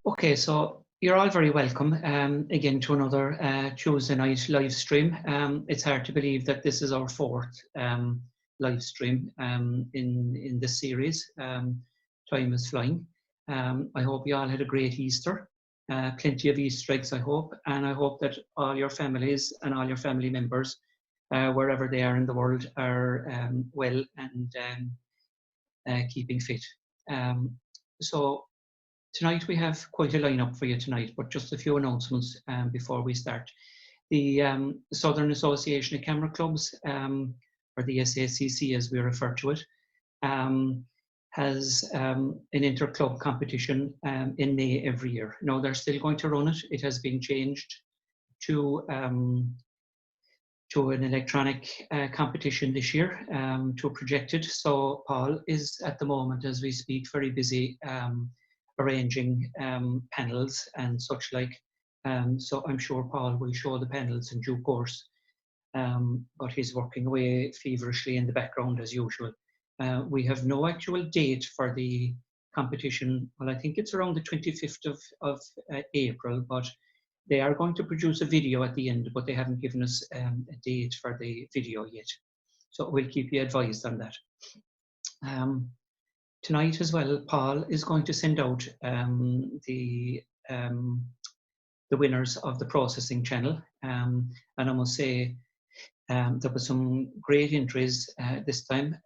Okay, so you're all very welcome again to another Tuesday night live stream. It's hard to believe that this is our fourth live stream in this series. Time is flying. I hope you all had a great Easter. Plenty of Easter eggs, I hope, and I hope that all your families and all your family members, wherever they are in the world, are well and keeping fit. So tonight we have quite a lineup for you tonight, but just a few announcements before we start. The Southern Association of Camera Clubs, or the SACC as we refer to it, has an inter-club competition in May every year. Now they're still going to run it. It has been changed to an electronic competition this year, to projected. So Paul is at the moment, as we speak, very busy arranging panels and such like. So I'm sure Paul will show the panels in due course, but he's working away feverishly in the background as usual. We have no actual date for the competition. Well, I think it's around the 25th of April, but they are going to produce a video at the end, but they haven't given us a date for the video yet. So we'll keep you advised on that. Tonight as well, Paul is going to send out the winners of the processing channel. And I must say, there was some great entries this time,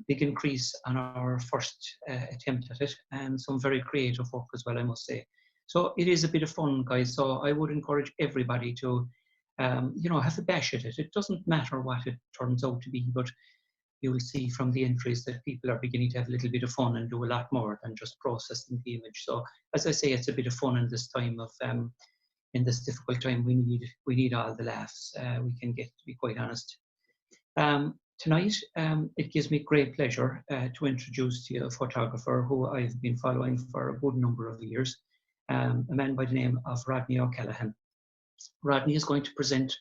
big increase on our first attempt at it, and some very creative work as well, I must say. So it is a bit of fun, guys. So I would encourage everybody to, have a bash at it. It doesn't matter what it turns out to be, but you will see from the entries that people are beginning to have a little bit of fun and do a lot more than just processing the image. So as I say, it's a bit of fun in this time of, in this difficult time. We need all the laughs we can get, to be quite honest. Tonight, it gives me great pleasure to introduce to you a photographer who I've been following for a good number of years, a man by the name of Rodney O'Callaghan. Rodney is going to present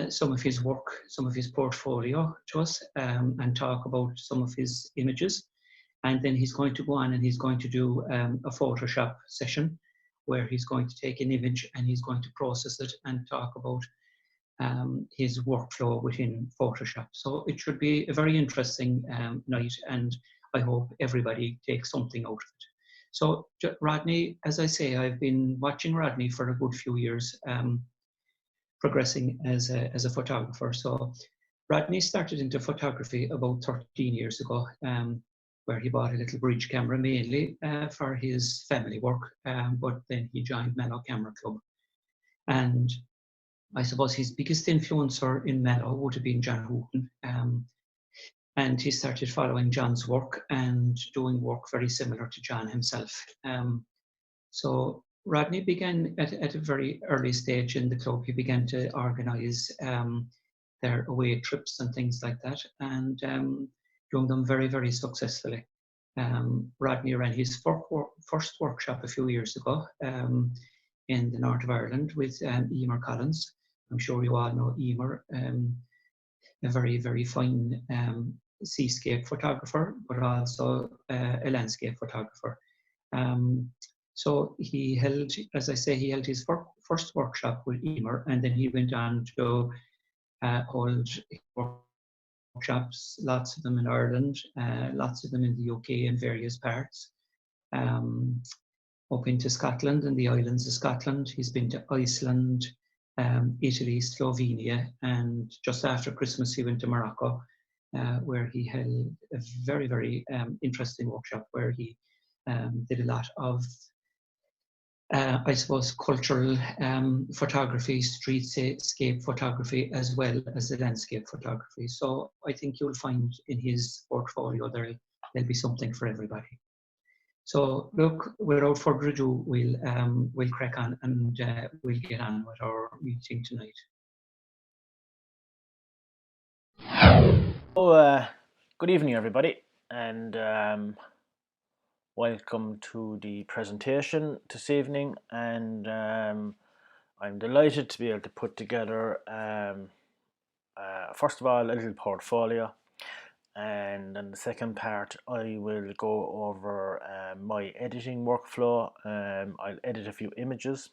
some of his work, some of his portfolio to us, and talk about some of his images. And then he's going to go on and he's going to do a Photoshop session where he's going to take an image and he's going to process it and talk about his workflow within Photoshop. So it should be a very interesting night, and I hope everybody takes something out of it. So Rodney, as I say, I've been watching Rodney for a good few years, progressing as a photographer. So Rodney started into photography about 13 years ago, where he bought a little bridge camera mainly for his family work, but then he joined Mallow Camera Club. And I suppose his biggest influencer in Mallow would have been John Hooton. And he started following John's work and doing work very similar to John himself. So Rodney began at a very early stage in the club. He began to organise their away trips and things like that, and doing them very, very successfully. Rodney ran his first workshop a few years ago in the north of Ireland with Emer Collins. I'm sure you all know Emer, a very, very fine seascape photographer, but also a landscape photographer. So he held, as I say, he held his first workshop with Emer, and then he went on to hold workshops, lots of them in Ireland, lots of them in the UK in various parts, up into Scotland and the islands of Scotland. He's been to Iceland, Italy, Slovenia, and just after Christmas he went to Morocco, where he held a very, very interesting workshop where he did a lot of I suppose cultural photography, streetscape photography, as well as the landscape photography. So I think you'll find in his portfolio there'll be something for everybody. So look, without further ado, we'll crack on and we'll get on with our meeting tonight. So, good evening, everybody, and welcome to the presentation this evening. And I'm delighted to be able to put together, first of all, a little portfolio, and in the second part I will go over my editing workflow. I'll edit a few images,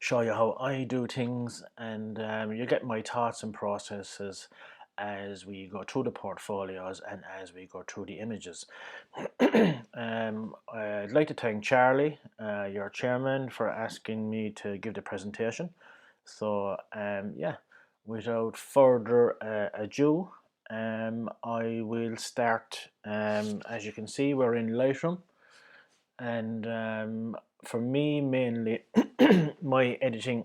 show you how I do things, and you get my thoughts and processes as we go through the portfolios and as we go through the images. I'd like to thank Charlie, your chairman, for asking me to give the presentation. So yeah, without further ado, I will start. As you can see, we're in Lightroom, and for me mainly my editing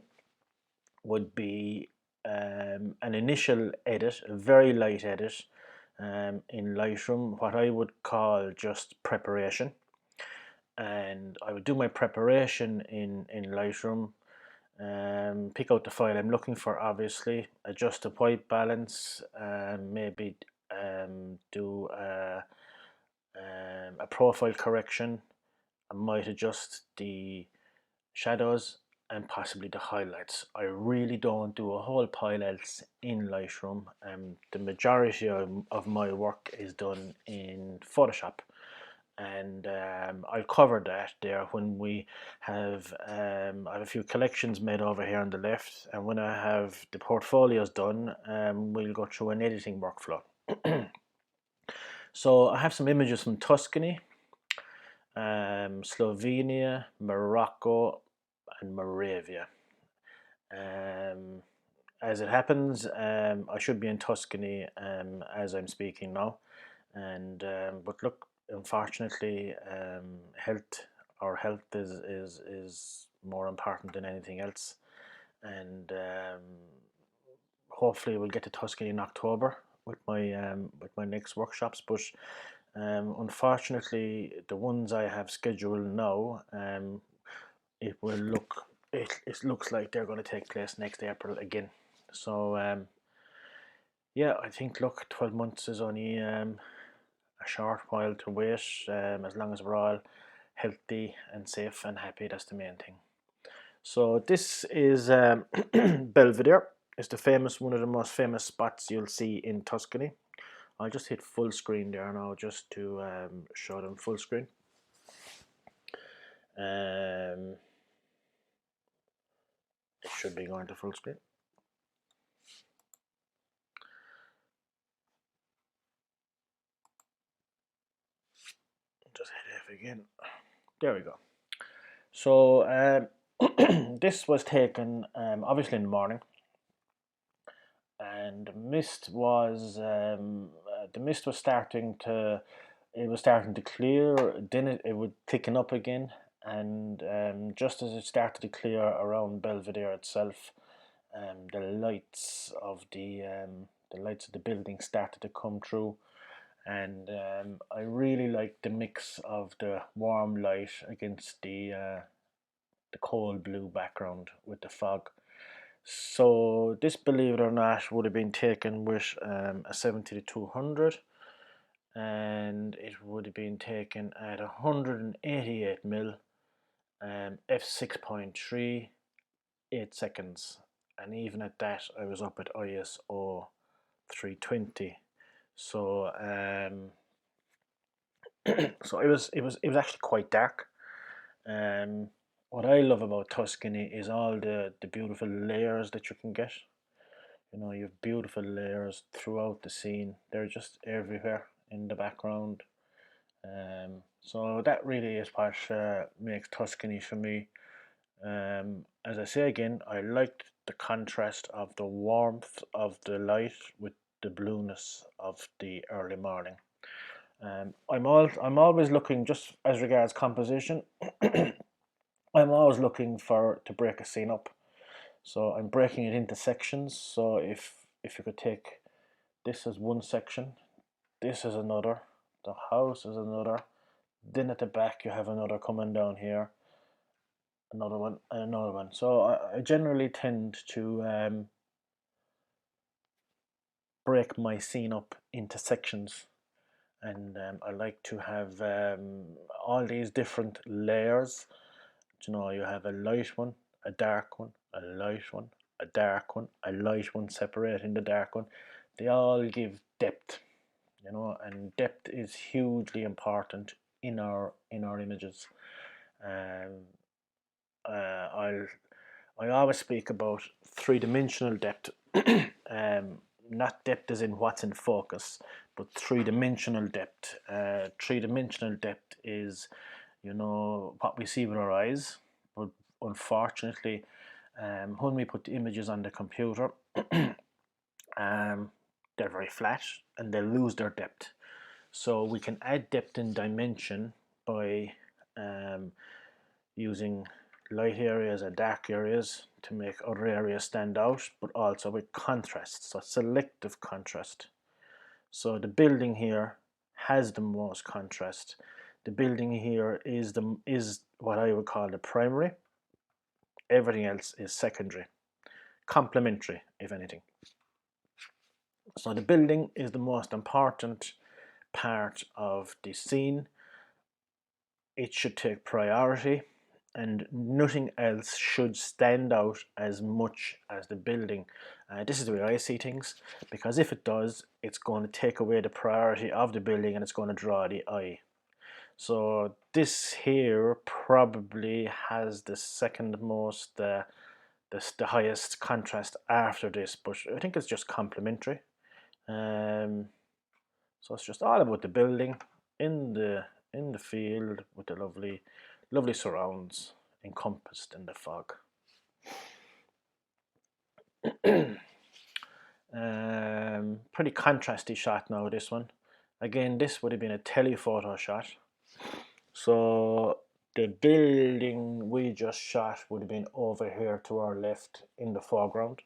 would be an initial edit, a very light edit in Lightroom, what I would call just preparation. And I would do my preparation in Lightroom, pick out the file I'm looking for, obviously, adjust the white balance, maybe do a profile correction. I might adjust the shadows and possibly the highlights. I really don't do a whole pile else in Lightroom. The majority of my work is done in Photoshop, and I'll cover that there when we have I have a few collections made over here on the left, and when I have the portfolios done, we'll go through an editing workflow. So I have some images from Tuscany, Slovenia, Morocco, and Moravia. As it happens, I should be in Tuscany as I'm speaking now, and but look, unfortunately, health is more important than anything else, and hopefully we'll get to Tuscany in October with my next workshops. But unfortunately, the ones I have scheduled now, it will look it looks like they're going to take place next April again. So yeah, I think look, 12 months is only a short while to wait. As long as we're all healthy and safe and happy, that's the main thing. So this is Belvedere. It's one of the most famous spots you'll see in Tuscany. I'll just hit full screen there now just to show them full screen. It should be going to full screen. Just hit F again. There we go. So this was taken obviously in the morning, and the mist was starting to clear. Then it would thicken up again, and just as it started to clear around Belvedere itself, the lights of the building started to come through, and I really liked the mix of the warm light against the cold blue background with the fog. So this, believe it or not, would have been taken with a 70-200, and it would have been taken at 188mm, f6.3, 8 seconds, and even at that I was up at ISO 320. So so it was actually quite dark. What I love about Tuscany is all the beautiful layers that you can get. You know, you have beautiful layers throughout the scene. They're just everywhere in the background. So that really is what makes Tuscany for me. As I say again, I liked the contrast of the warmth of the light with the blueness of the early morning. I'm always looking, just as regards composition, I'm always looking to break a scene up. So I'm breaking it into sections. So if you could take this as one section, this is another, the house is another, then at the back you have another coming down here, another one, and another one. So I generally tend to break my scene up into sections, and I like to have all these different layers. You know, you have a light one, a dark one, a light one, a dark one, a light one separating the dark one. They all give depth. you know, and depth is hugely important in our images. Um, I always speak about three-dimensional depth, not depth as in what's in focus, but three-dimensional depth. Three-dimensional depth is, you know, what we see with our eyes, but unfortunately, when we put the images on the computer, they're very flat and they lose their depth. So we can add depth and dimension by using light areas and dark areas to make other areas stand out, but also with contrast, so selective contrast. So the building here has the most contrast. The building here is what I would call the primary. Everything else is secondary, complementary, if anything. So the building is the most important part of the scene. It should take priority, and nothing else should stand out as much as the building. This is the way I see things, because if it does, it's going to take away the priority of the building and it's going to draw the eye. So this here probably has the second most, the highest contrast after this, but I think it's just complementary. So it's just all about the building in the field with the lovely surrounds encompassed in the fog. Pretty contrasty shot now, this one. Again, this would have been a telephoto shot. So the building we just shot would have been over here to our left in the foreground.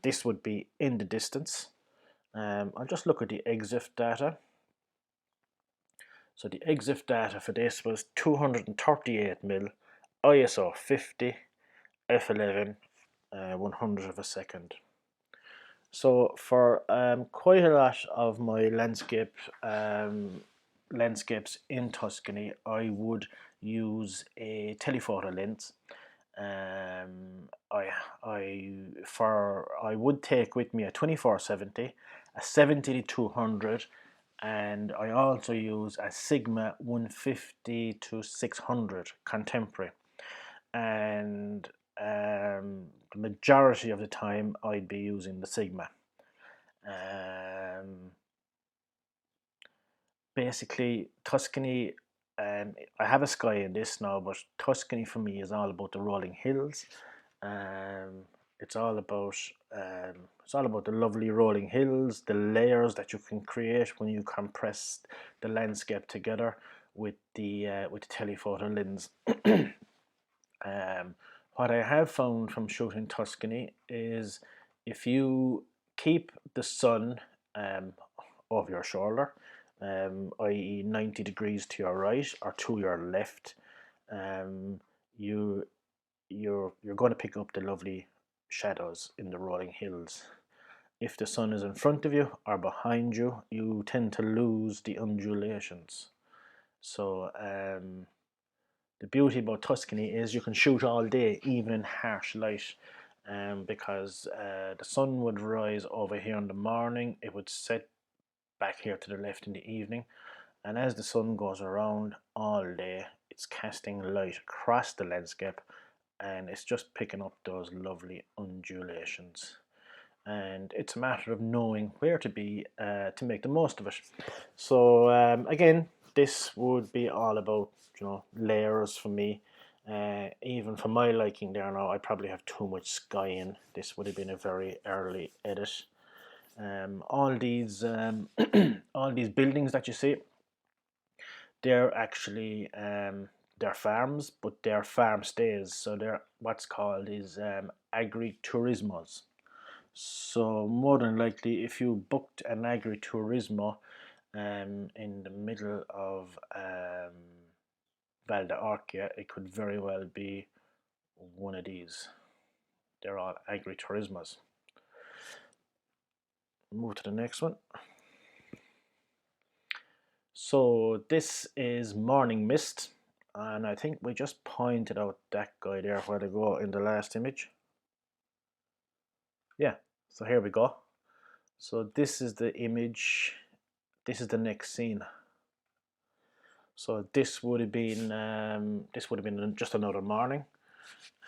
This would be in the distance. I'll just look at the EXIF data. So the EXIF data for this was 238mm, ISO 50, f11, 100 of a second. So for quite a lot of my landscapes in Tuscany, I would use a telephoto lens. I would take with me a 24-70, a 70-200, and I also use a Sigma 150 to 600 contemporary. And the majority of the time I'd be using the Sigma. Basically, Tuscany, I have a sky in this now, but Tuscany for me is all about the rolling hills. It's all about the lovely rolling hills, the layers that you can create when you compress the landscape together with the telephoto lens. What I have found from shooting Tuscany is if you keep the sun over your shoulder, i.e. 90 degrees to your right or to your left, you're going to pick up the lovely shadows in the rolling hills. If the sun is in front of you or behind you, you tend to lose the undulations. So the beauty about Tuscany is you can shoot all day, even in harsh light, because the sun would rise over here in the morning, it would set back here to the left in the evening, and as the sun goes around all day, it's casting light across the landscape, and it's just picking up those lovely undulations. And it's a matter of knowing where to be to make the most of it. So again, this would be all about, you know, layers for me. Even for my liking there now, I probably have too much sky in. This would have been a very early edit. All these all these buildings that you see, they're actually they're farms, but they're farm stays. So they're what's called is agriturismos. So more than likely, if you booked an agriturismo in the middle of Val d'Orcia, it could very well be one of these. They're all agriturismos. Move to the next one. So this is morning mist, and I think we just pointed out that guy there where to go in the last image. Yeah, so here we go. So this is the image this is the next scene. So this would have been just another morning,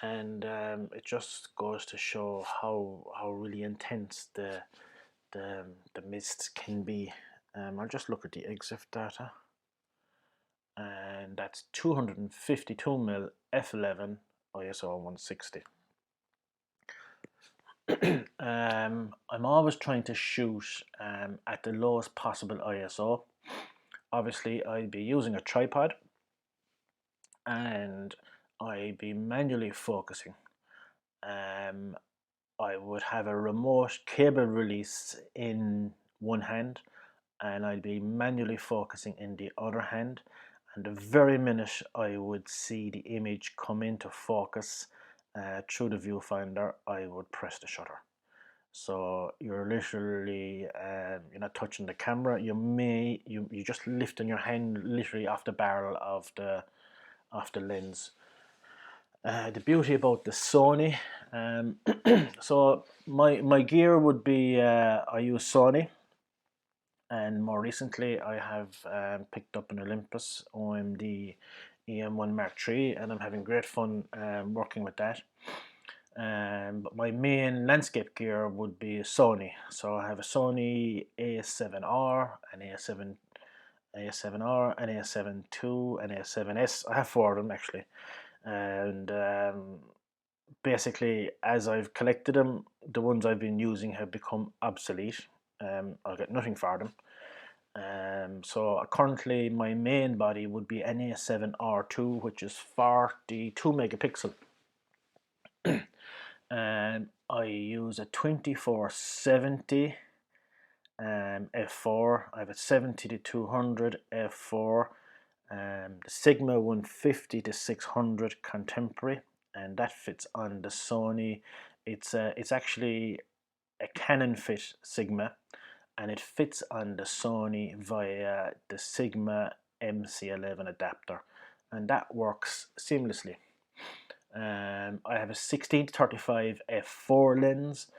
and it just goes to show how really intense the mists can be. I'll just look at the EXIF data, and that's 252 mil f11 ISO 160. I'm always trying to shoot at the lowest possible ISO. Obviously, I'd be using a tripod, and I'd be manually focusing. I would have a remote cable release in one hand, and I'd be manually focusing in the other hand. And the very minute I would see the image come into focus through the viewfinder, I would press the shutter. So you're literally you're not touching the camera. You just lifting your hand literally off the barrel of the lens. The beauty about the Sony, so my gear would be I use Sony, and more recently I have picked up an Olympus OMD EM1 Mark III, and I'm having great fun working with that. But my main landscape gear would be Sony. So I have a Sony A7R, an A7R, an A7 II, an A7S. I have 4 of them actually, and basically as I've collected them, the ones I've been using have become obsolete. I'll get nothing for them. So currently my main body would be an A7R2, which is 42 megapixel. And I use a 2470 f4. I have a 70 to 200 f4, the Sigma 150 to 600 contemporary, and that fits on the Sony. It's actually a Canon fit Sigma, and it fits on the Sony via the Sigma MC11 adapter, and that works seamlessly. I have a 16 to 35 f4 lens,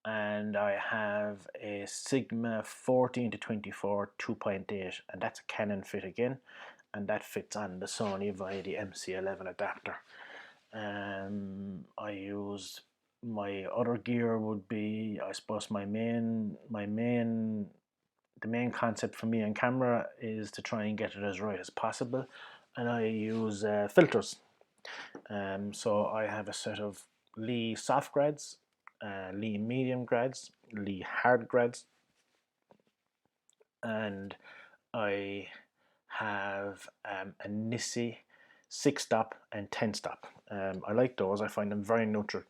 and I have a Sigma 14 to 24 2.8, and that's a Canon fit again, and that fits on the Sony via the MC11 adapter. I use my other gear would be, I suppose, the main concept for me on camera is to try and get it as right as possible, and I use filters. So I have a set of Lee soft grads, Lee medium grads, Lee hard grads, and I have a Nissi 6-stop and 10-stop. I like those. I find them very neutral.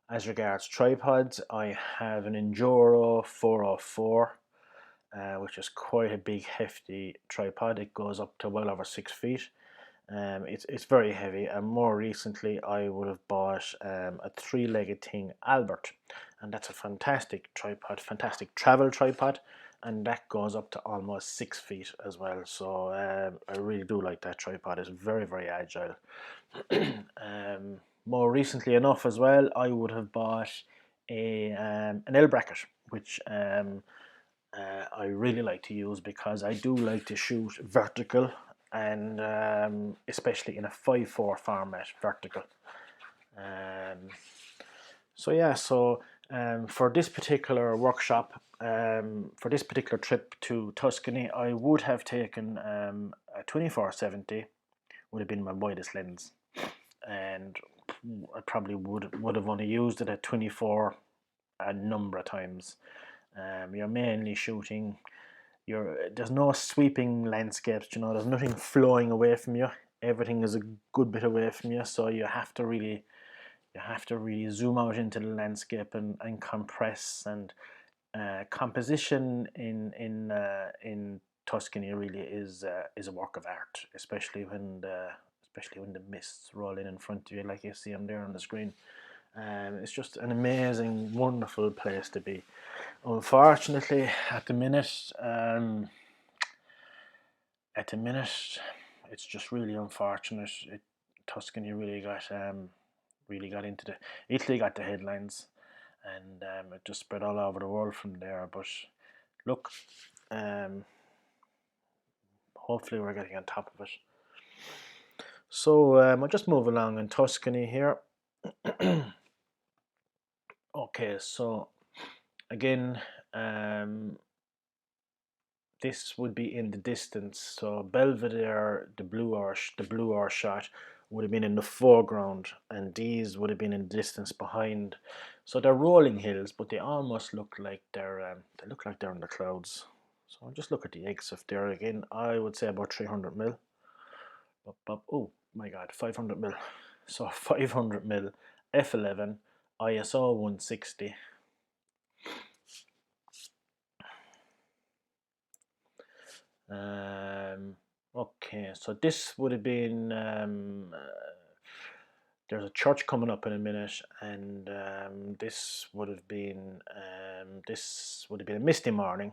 As regards tripods, I have an Enduro 404, which is quite a big, hefty tripod. It goes up to well over 6 feet. It's very heavy, and more recently I would have bought a 3-legged thing, Albert, and that's a fantastic tripod, fantastic travel tripod, and that goes up to almost 6 feet as well. So I really do like that tripod. It's very, very agile. More recently enough as well, I would have bought an L bracket, which I really like to use because I do like to shoot vertical, and especially in a 5:4 format vertical. So yeah, so for this particular workshop, for this particular trip to Tuscany, I would have taken a 2470, would have been my widest lens, and I probably would have only used it at 24 a number of times. You're mainly shooting, there's no sweeping landscapes, you know, there's nothing flowing away from you. Everything is a good bit away from you, so you have to really zoom out into the landscape and compress, and composition in Tuscany really is a work of art, especially when the mists roll in front of you, like you see them there on the screen. It's just an amazing, wonderful place to be. Unfortunately, at the minute, it's just really unfortunate. Tuscany really got into Italy got the headlines. and it just spread all over the world from there. But look, hopefully we're getting on top of it. So I'll just move along in Tuscany here. Okay, so again, this would be in the distance. So Belvedere, the blue R shot would have been in the foreground, and these would have been in the distance behind. So they're rolling hills, but they almost look like they're in the clouds. So I'll just look at the exif there again. I would say about 300 mil. Oh my God, 500 mil. So 500 mil, f11, ISO 160. Okay, so this would have been there's a church coming up in a minute, and this would have been a misty morning,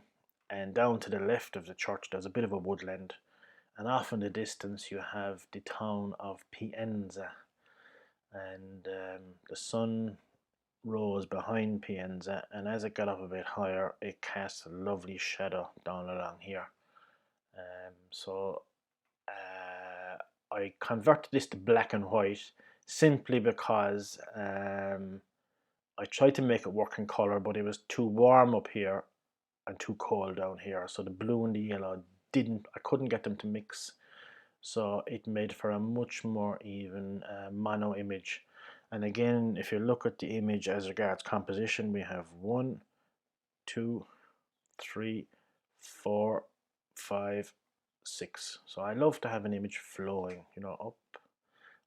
and down to the left of the church there's a bit of a woodland, and off in the distance you have the town of Pienza, and the sun rose behind Pienza, and as it got up a bit higher it cast a lovely shadow down along here. So I converted this to black and white simply because I tried to make it work in color, but it was too warm up here and too cold down here. So the blue and the yellow I couldn't get them to mix. So it made for a much more even mono image. And again, if you look at the image as regards composition, we have 1, 2, 3, 4, 5, 6. So I love to have an image flowing, up.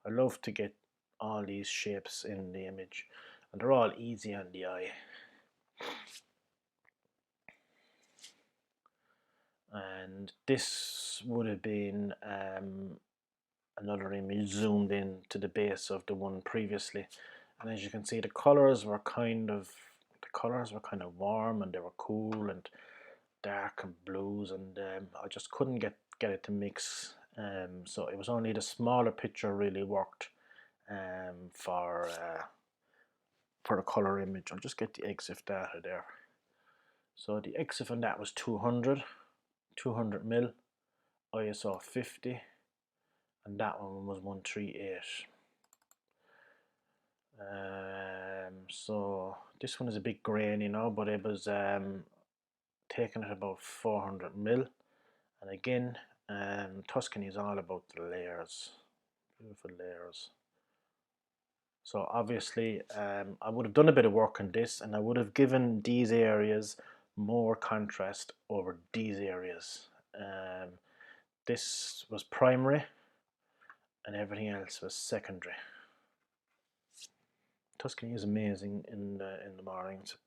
I love to get all these shapes in the image, and they're all easy on the eye. And this would have been another image zoomed in to the base of the one previously, and as you can see, the colors were kind of warm, and they were cool and dark and blues, and I just couldn't get it to mix. So it was only the smaller picture really worked for the color image. I'll just get the EXIF data there. So the EXIF on that was 200 mil, ISO 50, and that one was 138. So this one is a bit grainy now, but it was taken at about 400 mil, and again, Tuscany is all about the layers, beautiful layers. So obviously I would have done a bit of work on this, and I would have given these areas more contrast over these areas. This was primary and everything else was secondary. Tuscany is amazing in the mornings.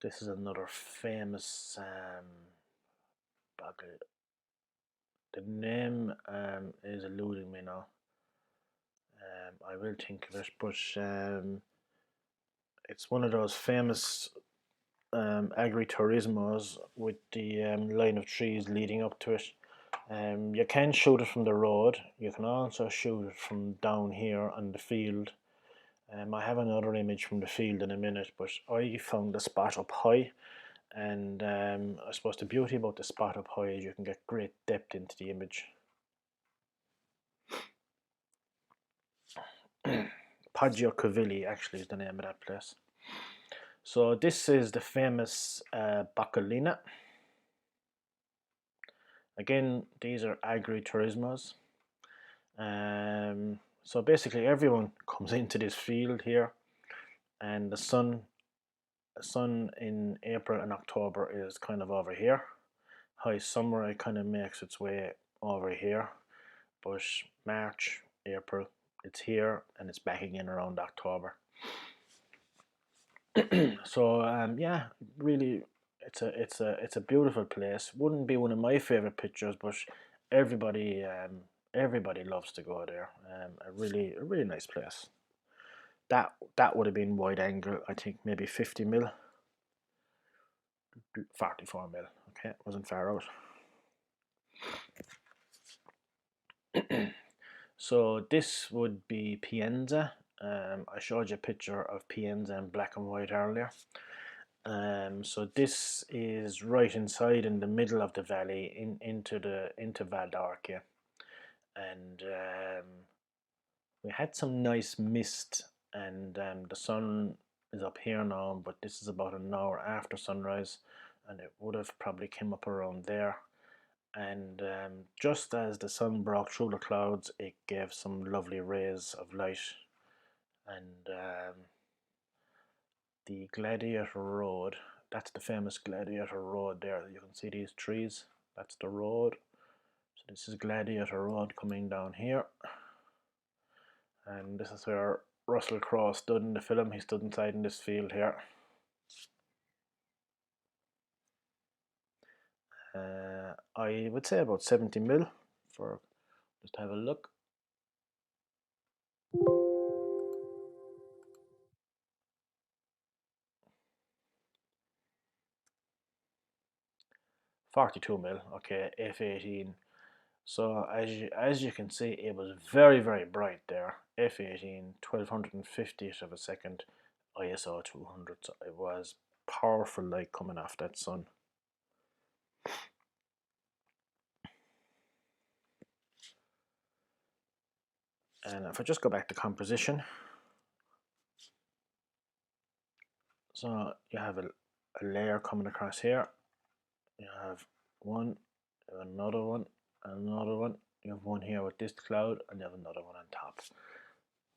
This is another famous bucket. The name is eluding me now. I will think of it, but it's one of those famous agriturismos with the line of trees leading up to it. You can shoot it from the road. You can also shoot it from down here on the field. I have another image from the field in a minute, but I found the spot up high, and I suppose the beauty about the spot up high is you can get great depth into the image. Poggiocavilli actually is the name of that place. So this is the famous Bacalina. Again, these are agriturismos. So basically everyone comes into this field here, and the sun in April and October is kind of over here. High summer, it kind of makes its way over here, but March, April, it's here, and it's back again around October. So yeah, really, it's a beautiful place. Wouldn't be one of my favorite pictures, but everybody loves to go there. A really nice place. That would have been wide angle. I think maybe 50 mil, 44 mil. Okay, wasn't far out. So this would be Pienza. I showed you a picture of Pienza in black and white earlier. So this is right inside in the middle of the valley into Val d'Arcia, and we had some nice mist, and the sun is up here now, but this is about an hour after sunrise, and it would have probably came up around there. And just as the sun broke through the clouds, it gave some lovely rays of light. And the Gladiator Road, that's the famous Gladiator Road there. You can see these trees, that's the road. So this is Gladiator Road coming down here. And this is where Russell Crowe stood in the film. He stood inside in this field here. I would say about 70 mil for, just have a look. $42 mil, okay, f18. So as you can see, it was very, very bright there. f18, 1250th of a second, ISO 200. So it was powerful light coming off that sun. And if I just go back to composition, so you have a layer coming across here. You have one, another one, another one. You have one here with this cloud, and you have another one on top.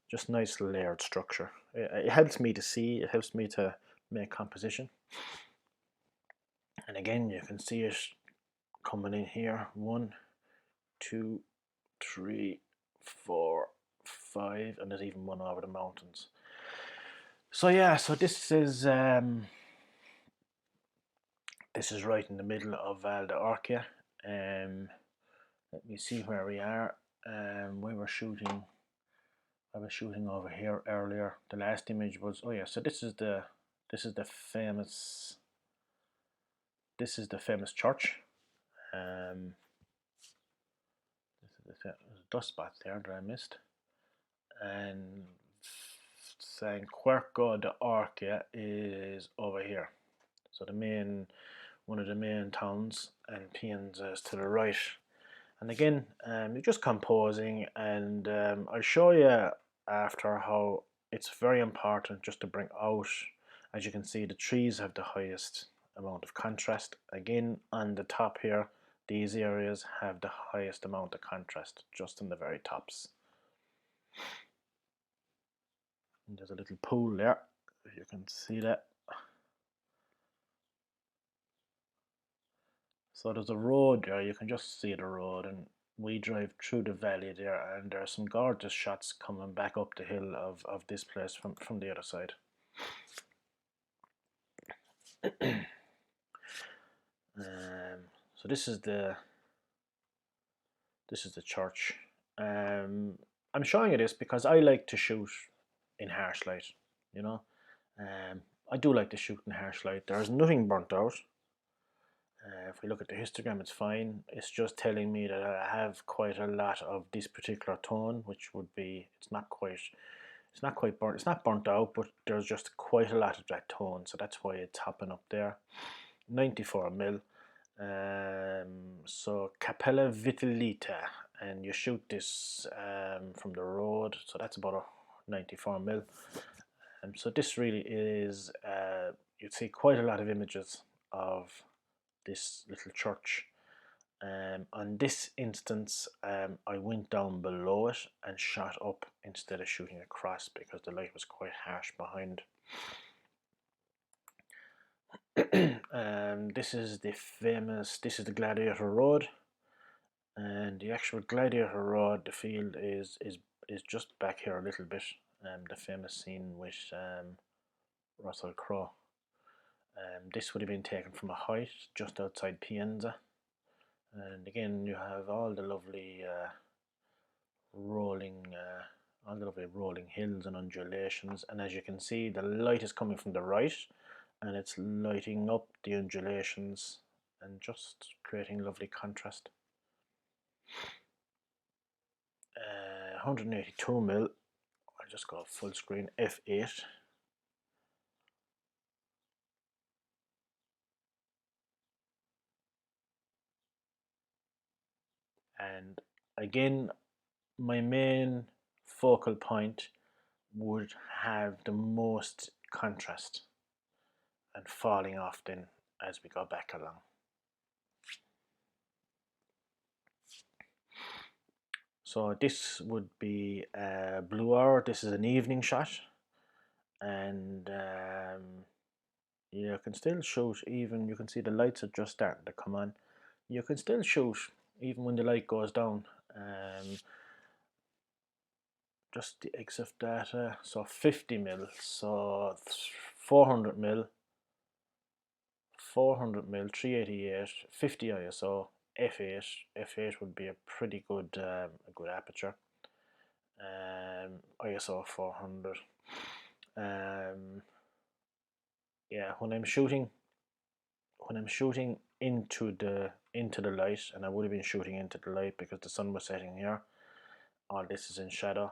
Just nice layered structure. It helps me to see, it helps me to make composition. And again, you can see it coming in here. 1, 2, 3, 4, 5, and there's even one over the mountains. So yeah, so this is right in the middle of Val d'Arcia. Let me see where we are. We were shooting. I was shooting over here earlier. The last image was, oh yeah, so this is the famous church. There's a dust spot there that I missed. And San Querco de Arcia is over here. So one of the main towns, and Pienza is to the right. And again, you're just composing, and I'll show you after how it's very important just to bring out, as you can see, the trees have the highest amount of contrast. Again, on the top here, these areas have the highest amount of contrast, just in the very tops. And there's a little pool there, if you can see that. So there's a road there, you can just see the road, and we drive through the valley there, and there are some gorgeous shots coming back up the hill of this place from the other side. So this is the church. I'm showing you this because I like to shoot in harsh light, you know. I do like to shoot in harsh light. There's nothing burnt out. If we look at the histogram, it's fine. It's just telling me that I have quite a lot of this particular tone, which would be, it's not quite burnt. It's not burnt out, but there's just quite a lot of that tone, so that's why it's hopping up there. 94 mil. So Capella Vitellita, and you shoot this from the road, so that's about a 94 mil. So this really is, you'd see quite a lot of images of this little church. On this instance, I went down below it and shot up instead of shooting across because the light was quite harsh behind. This is the Gladiator Road, and the actual Gladiator Road, the field is just back here a little bit. The famous scene with Russell Crowe. This would have been taken from a height just outside Pienza, and again you have all the lovely rolling hills and undulations, and as you can see, the light is coming from the right, and it's lighting up the undulations and just creating lovely contrast. 182 mil. I'll just go full screen f8. And again, my main focal point would have the most contrast and falling off then as we go back along. So this would be a blue hour. This is an evening shot, and you can still shoot even, you can see the lights are just starting to come on. You can still shoot even when the light goes down. Just the EXIF data, so 50 mil, so 400 mil, 388, 50 ISO, f8. F8 would be a pretty good good aperture. ISO 400. Yeah, when I'm shooting into the light, and I would have been shooting into the light because the sun was setting here, all this is in shadow.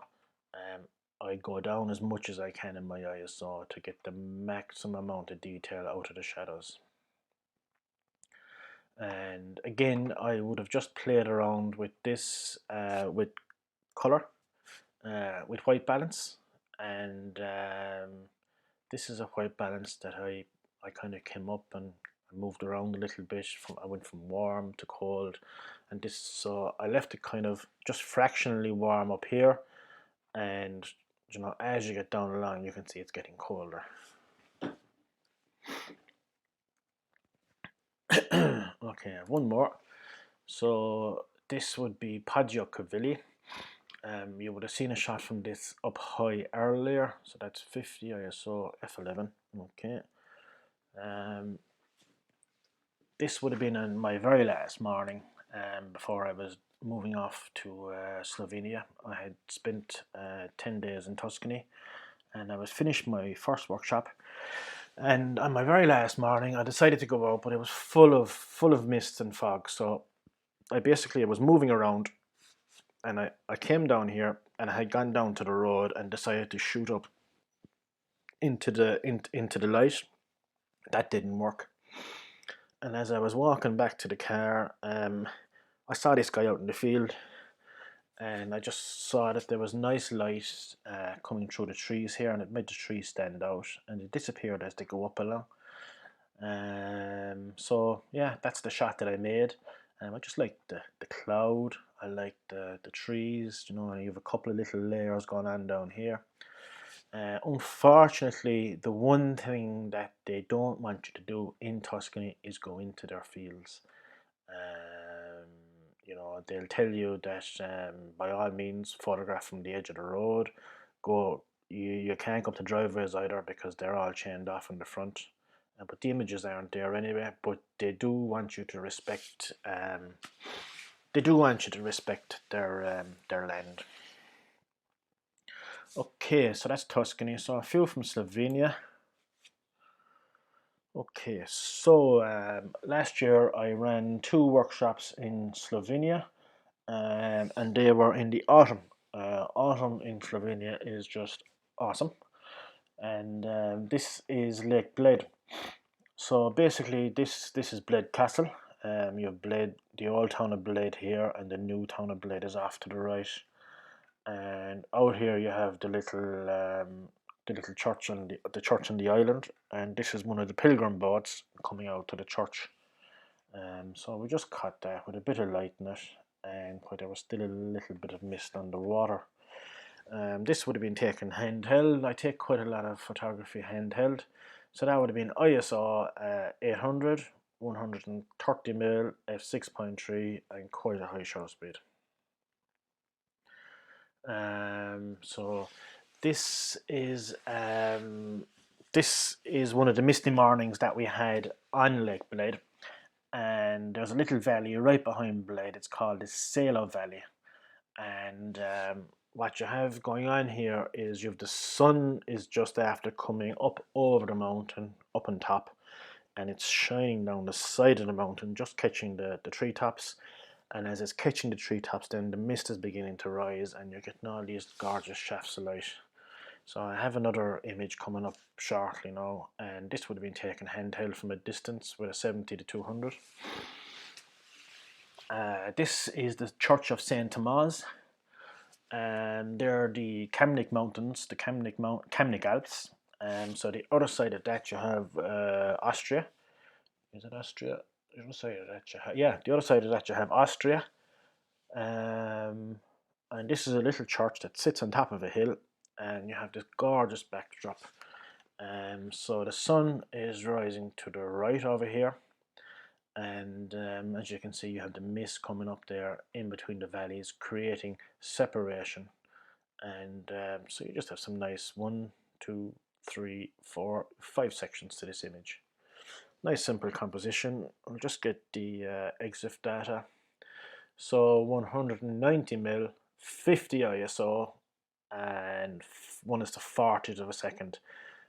I go down as much as I can in my ISO to get the maximum amount of detail out of the shadows. And again, I would have just played around with this with color, with white balance, and this is a white balance that I kind of came up and moved around a little bit. I went from warm to cold, and this, so I left it kind of just fractionally warm up here, and you know, as you get down the line, you can see it's getting colder. Okay, one more. So this would be Poggio Cavilli. You would have seen a shot from this up high earlier, so that's 50 ISO f11. Okay. This would have been on my very last morning before I was moving off to Slovenia. I had spent 10 days in Tuscany, and I was finished my first workshop. And on my very last morning, I decided to go out, but it was full of mist and fog. So I was moving around, and I came down here, and I had gone down to the road and decided to shoot up into the light. That didn't work. And as I was walking back to the car, I saw this guy out in the field, and I just saw that there was nice light coming through the trees here, and it made the trees stand out, and it disappeared as they go up along. So yeah, that's the shot that I made. I just like the cloud. I like the trees. You know, you have a couple of little layers going on down here. Unfortunately, the one thing that they don't want you to do in Tuscany is go into their fields. You know, they'll tell you that by all means photograph from the edge of the road. You can't go up the driveways either because they're all chained off in the front. But the images aren't there anyway. But they do want you to respect. They do want you to respect their land. Okay, so that's Tuscany. So a few from Slovenia. Okay, so last year I ran 2 workshops in Slovenia, and they were in the autumn. Autumn in Slovenia is just awesome, and this is Lake Bled. So basically, this is Bled Castle. You have Bled, the old town of Bled here, and the new town of Bled is off to the right. And out here you have the little church on the church on the island, and this is one of the pilgrim boats coming out to the church. So we just caught that with a bit of light in it, and there was still a little bit of mist on the water. This would have been taken handheld. I take quite a lot of photography handheld, so that would have been ISO 800, 130 mil, f6.3, and quite a high shutter speed. So this is one of the misty mornings that we had on Lake Bled, and there's a little valley right behind Bled. It's called the Salo Valley, and what you have going on here is you have the sun is just after coming up over the mountain, up on top, and it's shining down the side of the mountain, just catching the treetops. and as it's catching the treetops, then the mist is beginning to rise, and you're getting all these gorgeous shafts of light. So I have another image coming up shortly now, and this would have been taken handheld from a distance with a 70 to 200. This is the Church of St. Thomas, and they're the Kamnik Mountains, the Kamnik Alps. So the other side of that you have Austria. Is it Austria? The other side of that you have, yeah, the other side of that you have Austria. And this is a little church that sits on top of a hill, and you have this gorgeous backdrop. So the sun is rising to the right over here, and as you can see, you have the mist coming up there in between the valleys, creating separation. And so you just have some nice 1, 2, 3, 4, 5 sections to this image. Nice simple composition. I'll just get the EXIF data. So 190mm, 50 ISO, and 1:40 of a second.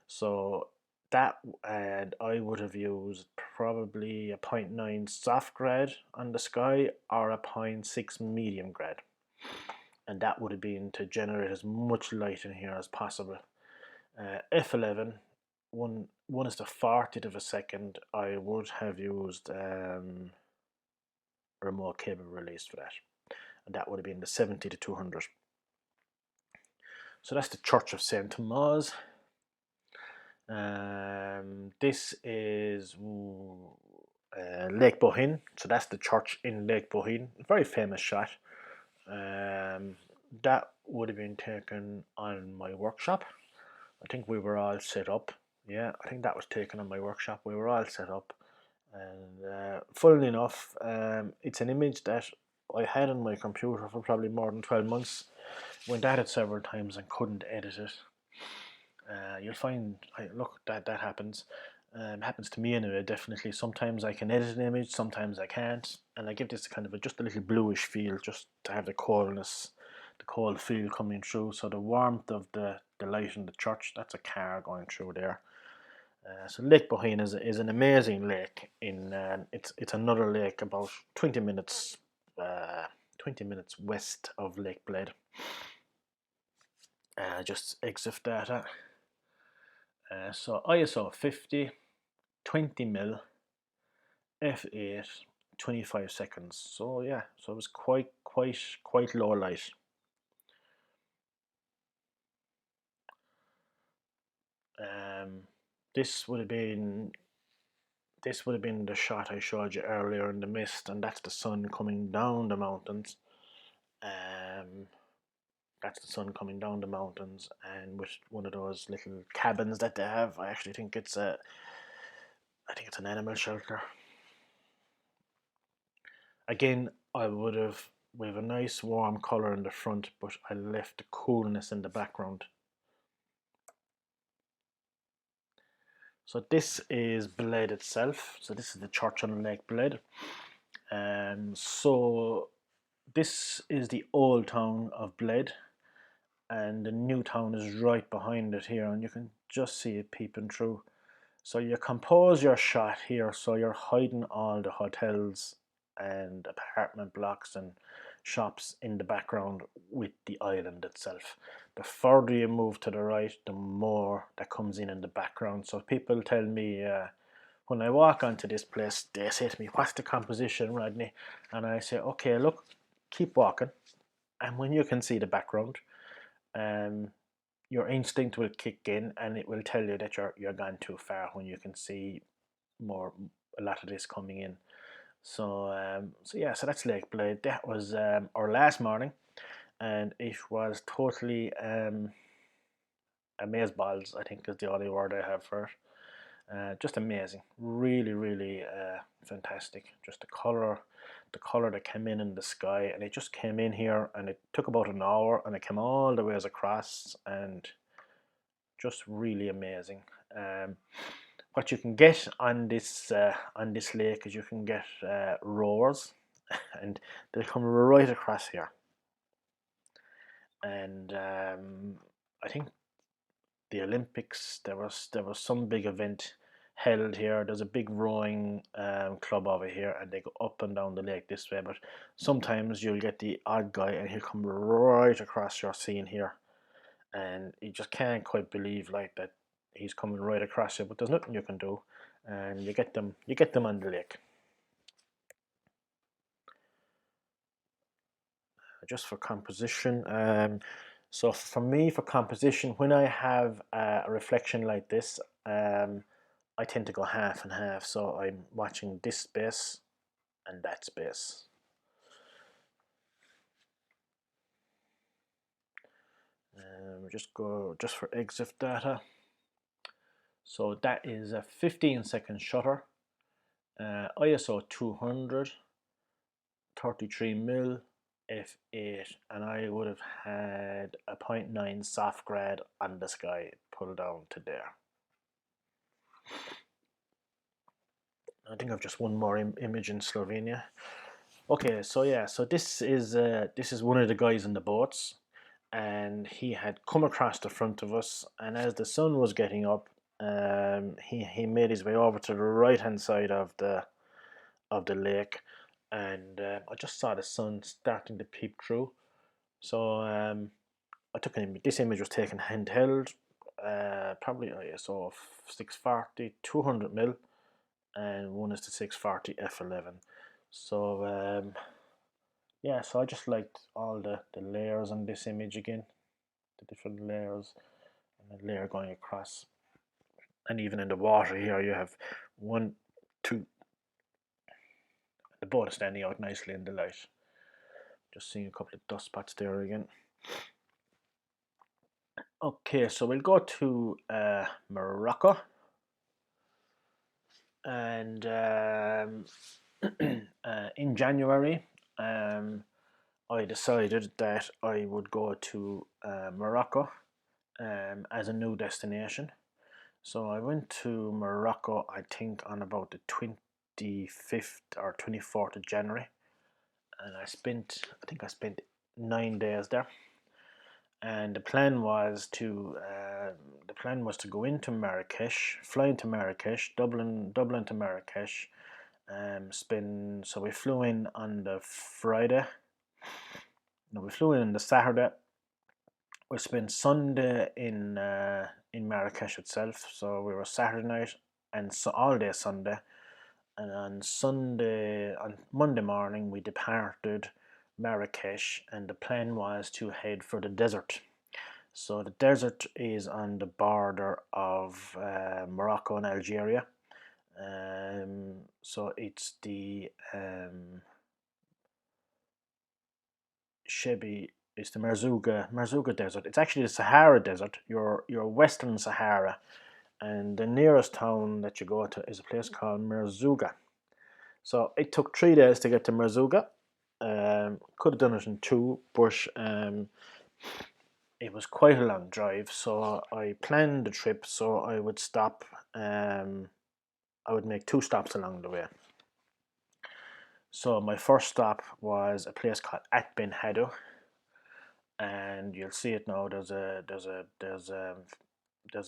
So that, and I would have used probably a 0.9 soft grad on the sky or a 0.6 medium grad, and that would have been to generate as much light in here as possible. F11, 1:40 of a second. I would have used remote cable release for that, and that would have been the 70 to 200. So that's the Church of St. Thomas. This is Lake Bohin, so that's the church in Lake Bohin. Very famous shot. That would have been taken on my workshop. I think we were all set up. Yeah, I think that was taken on my workshop. We were all set up, and funnily enough, it's an image that I had on my computer for probably more than 12 months. Went at it several times and couldn't edit it. You'll find, look, that happens. Happens to me anyway, definitely. Sometimes I can edit an image, sometimes I can't, and I give this kind of just a little bluish feel, just to have the coldness, the cold feel coming through. So the warmth of the light in the church, that's a car going through there. So Lake Bohin is an amazing lake. It's another lake about 20 minutes west of Lake Bled. Just EXIF data. So ISO 50, 20mm, f8, 25 seconds. So yeah, so it was quite low light. This would have been the shot I showed you earlier in the mist, and that's the sun coming down the mountains. That's the sun coming down the mountains, and with one of those little cabins that they have. I actually think it's an animal shelter. Again, we have a nice warm colour in the front, but I left the coolness in the background. So this is Bled itself. So this is the church on Lake Bled. So this is the old town of Bled, and the new town is right behind it here, and you can just see it peeping through. So you compose your shot here, so you're hiding all the hotels and apartment blocks and shops in the background with the island itself. The further you move to the right, the more that comes in the background. So people tell me when I walk onto this place, they say to me, "What's the composition, Rodney?" And I say, "Okay, look, keep walking, and when you can see the background, your instinct will kick in, and it will tell you that you're gone too far when you can see a lot of this coming in." So yeah, so that's Lake Blade. That was our last morning, and it was totally amazeballs, I think is the only word I have for it. Just amazing, really fantastic. Just the color that came in the sky, and it just came in here, and it took about an hour, and it came all the ways across, and just really amazing. What you can get on this lake is you can get roars, and they'll come right across here. And I think the Olympics, there was some big event held here. There's a big rowing club over here, and they go up and down the lake this way. But sometimes you'll get the odd guy, and he'll come right across your scene here, and you just can't quite believe like that he's coming right across you. But there's nothing you can do, and you get them on the lake. Just for composition, so for me, for composition, when I have a reflection like this, I tend to go half and half. So I'm watching this space and that space. Just go just for EXIF data. So that is a 15-second shutter, ISO 200, 33 mil, f8, and I would have had a 0.9 soft grad on the sky pulled down to there. I think I've just one more image in Slovenia. Okay, so yeah, so this is one of the guys in the boats, and he had come across the front of us, and as the sun was getting up, he made his way over to the right hand side of the lake, and I just saw the sun starting to peep through. So I took an image. This image was taken handheld, probably ISO 640, 200 mil, and 1:640 f11. So yeah, so I just liked all the layers on this image again, the different layers, and a layer going across. And even in the water here, you have 1, 2. The boat is standing out nicely in the light. Just seeing a couple of dust spots there again. Okay, so we'll go to Morocco, and in January, I decided that I would go to Morocco as a new destination. So I went to Morocco, I think, on about the 25th or 24th of January, and I spent 9 days there. And the plan was to go into Marrakesh, fly into Marrakesh, Dublin to Marrakesh, so we flew in on the Friday. No, we flew in on the Saturday. We spent Sunday in Marrakesh itself, so we were Saturday night and so all day Sunday, and on Monday morning we departed Marrakesh, and the plan was to head for the desert. So the desert is on the border of Morocco and Algeria. So it's the it's the Merzouga Desert. It's actually the Sahara Desert, your Western Sahara, and the nearest town that you go to is a place called Merzouga. So it took 3 days to get to Merzouga. Could have done it in 2, but it was quite a long drive. So I planned the trip so I would stop. I would make 2 stops along the way. So my first stop was a place called At Ben Hadou, and you'll see it now. There's a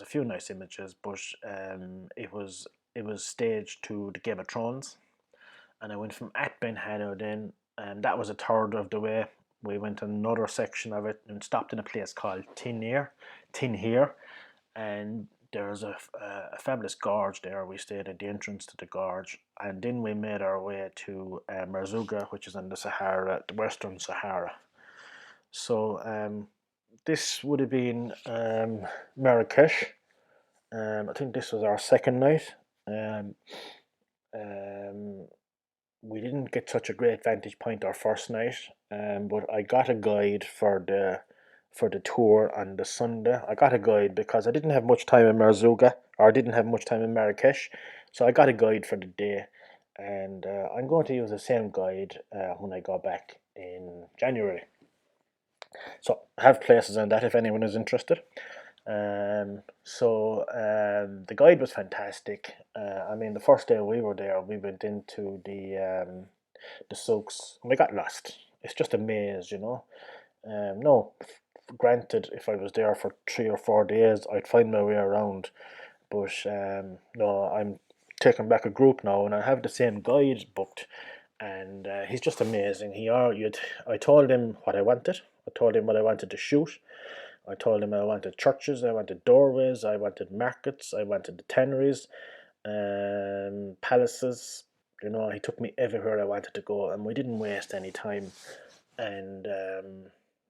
few nice images, but it was staged to the Game of Thrones, and I went from At Ben Hadou then, and that was a third of the way. We went another section of it and stopped in a place called Tinhir, and there's a fabulous gorge there. We stayed at the entrance to the gorge, and then we made our way to Merzouga, which is in the Sahara, the Western Sahara. So this would have been Marrakesh. I think this was our second night. We didn't get such a great vantage point our first night, but I got a guide for the tour on the Sunday. I got a guide because I didn't have much time in Merzouga, or I didn't have much time in Marrakesh, so I got a guide for the day, and I'm going to use the same guide when I go back in January. So I have places on that if anyone is interested. The guide was fantastic. I mean, the first day we were there, we went into the souks, and we got lost. It's just a maze, you know. No, granted, if I was there for 3 or 4 days, I'd find my way around. But no, I'm taking back a group now, and I have the same guide booked, and he's just amazing. I told him what I wanted. I told him what I wanted to shoot. I told him I wanted churches, I wanted doorways, I wanted markets, I wanted the tanneries, palaces. You know, he took me everywhere I wanted to go, and we didn't waste any time. And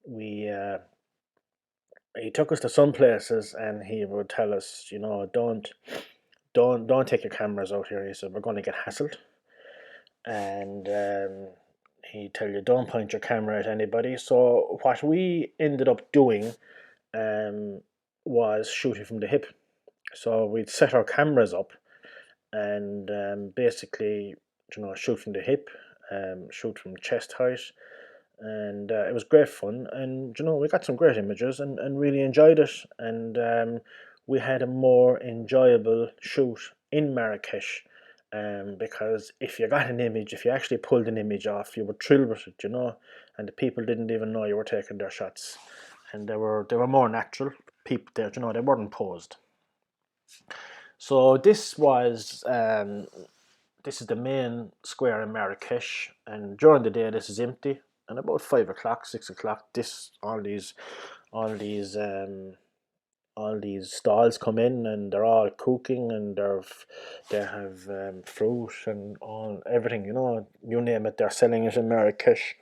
we he took us to some places, and he would tell us, you know, don't take your cameras out here. He said we're going to get hassled, and he'd tell you don't point your camera at anybody. So what we ended up doing um, was shooting from the hip. So we'd set our cameras up and basically, you know, shoot from the hip, shoot from chest height, and it was great fun. And you know, we got some great images and really enjoyed it. And we had a more enjoyable shoot in Marrakesh. Because if you got an image, if you actually pulled an image off, you were thrilled with it, you know, and the people didn't even know you were taking their shots, and they were more natural people there, you know, they weren't posed. So this is the main square in Marrakesh, and during the day this is empty, and about 5 o'clock, 6 o'clock, all these all these stalls come in, and they're all cooking, and they have fruit and all everything, you know, you name it, they're selling it in Marrakesh.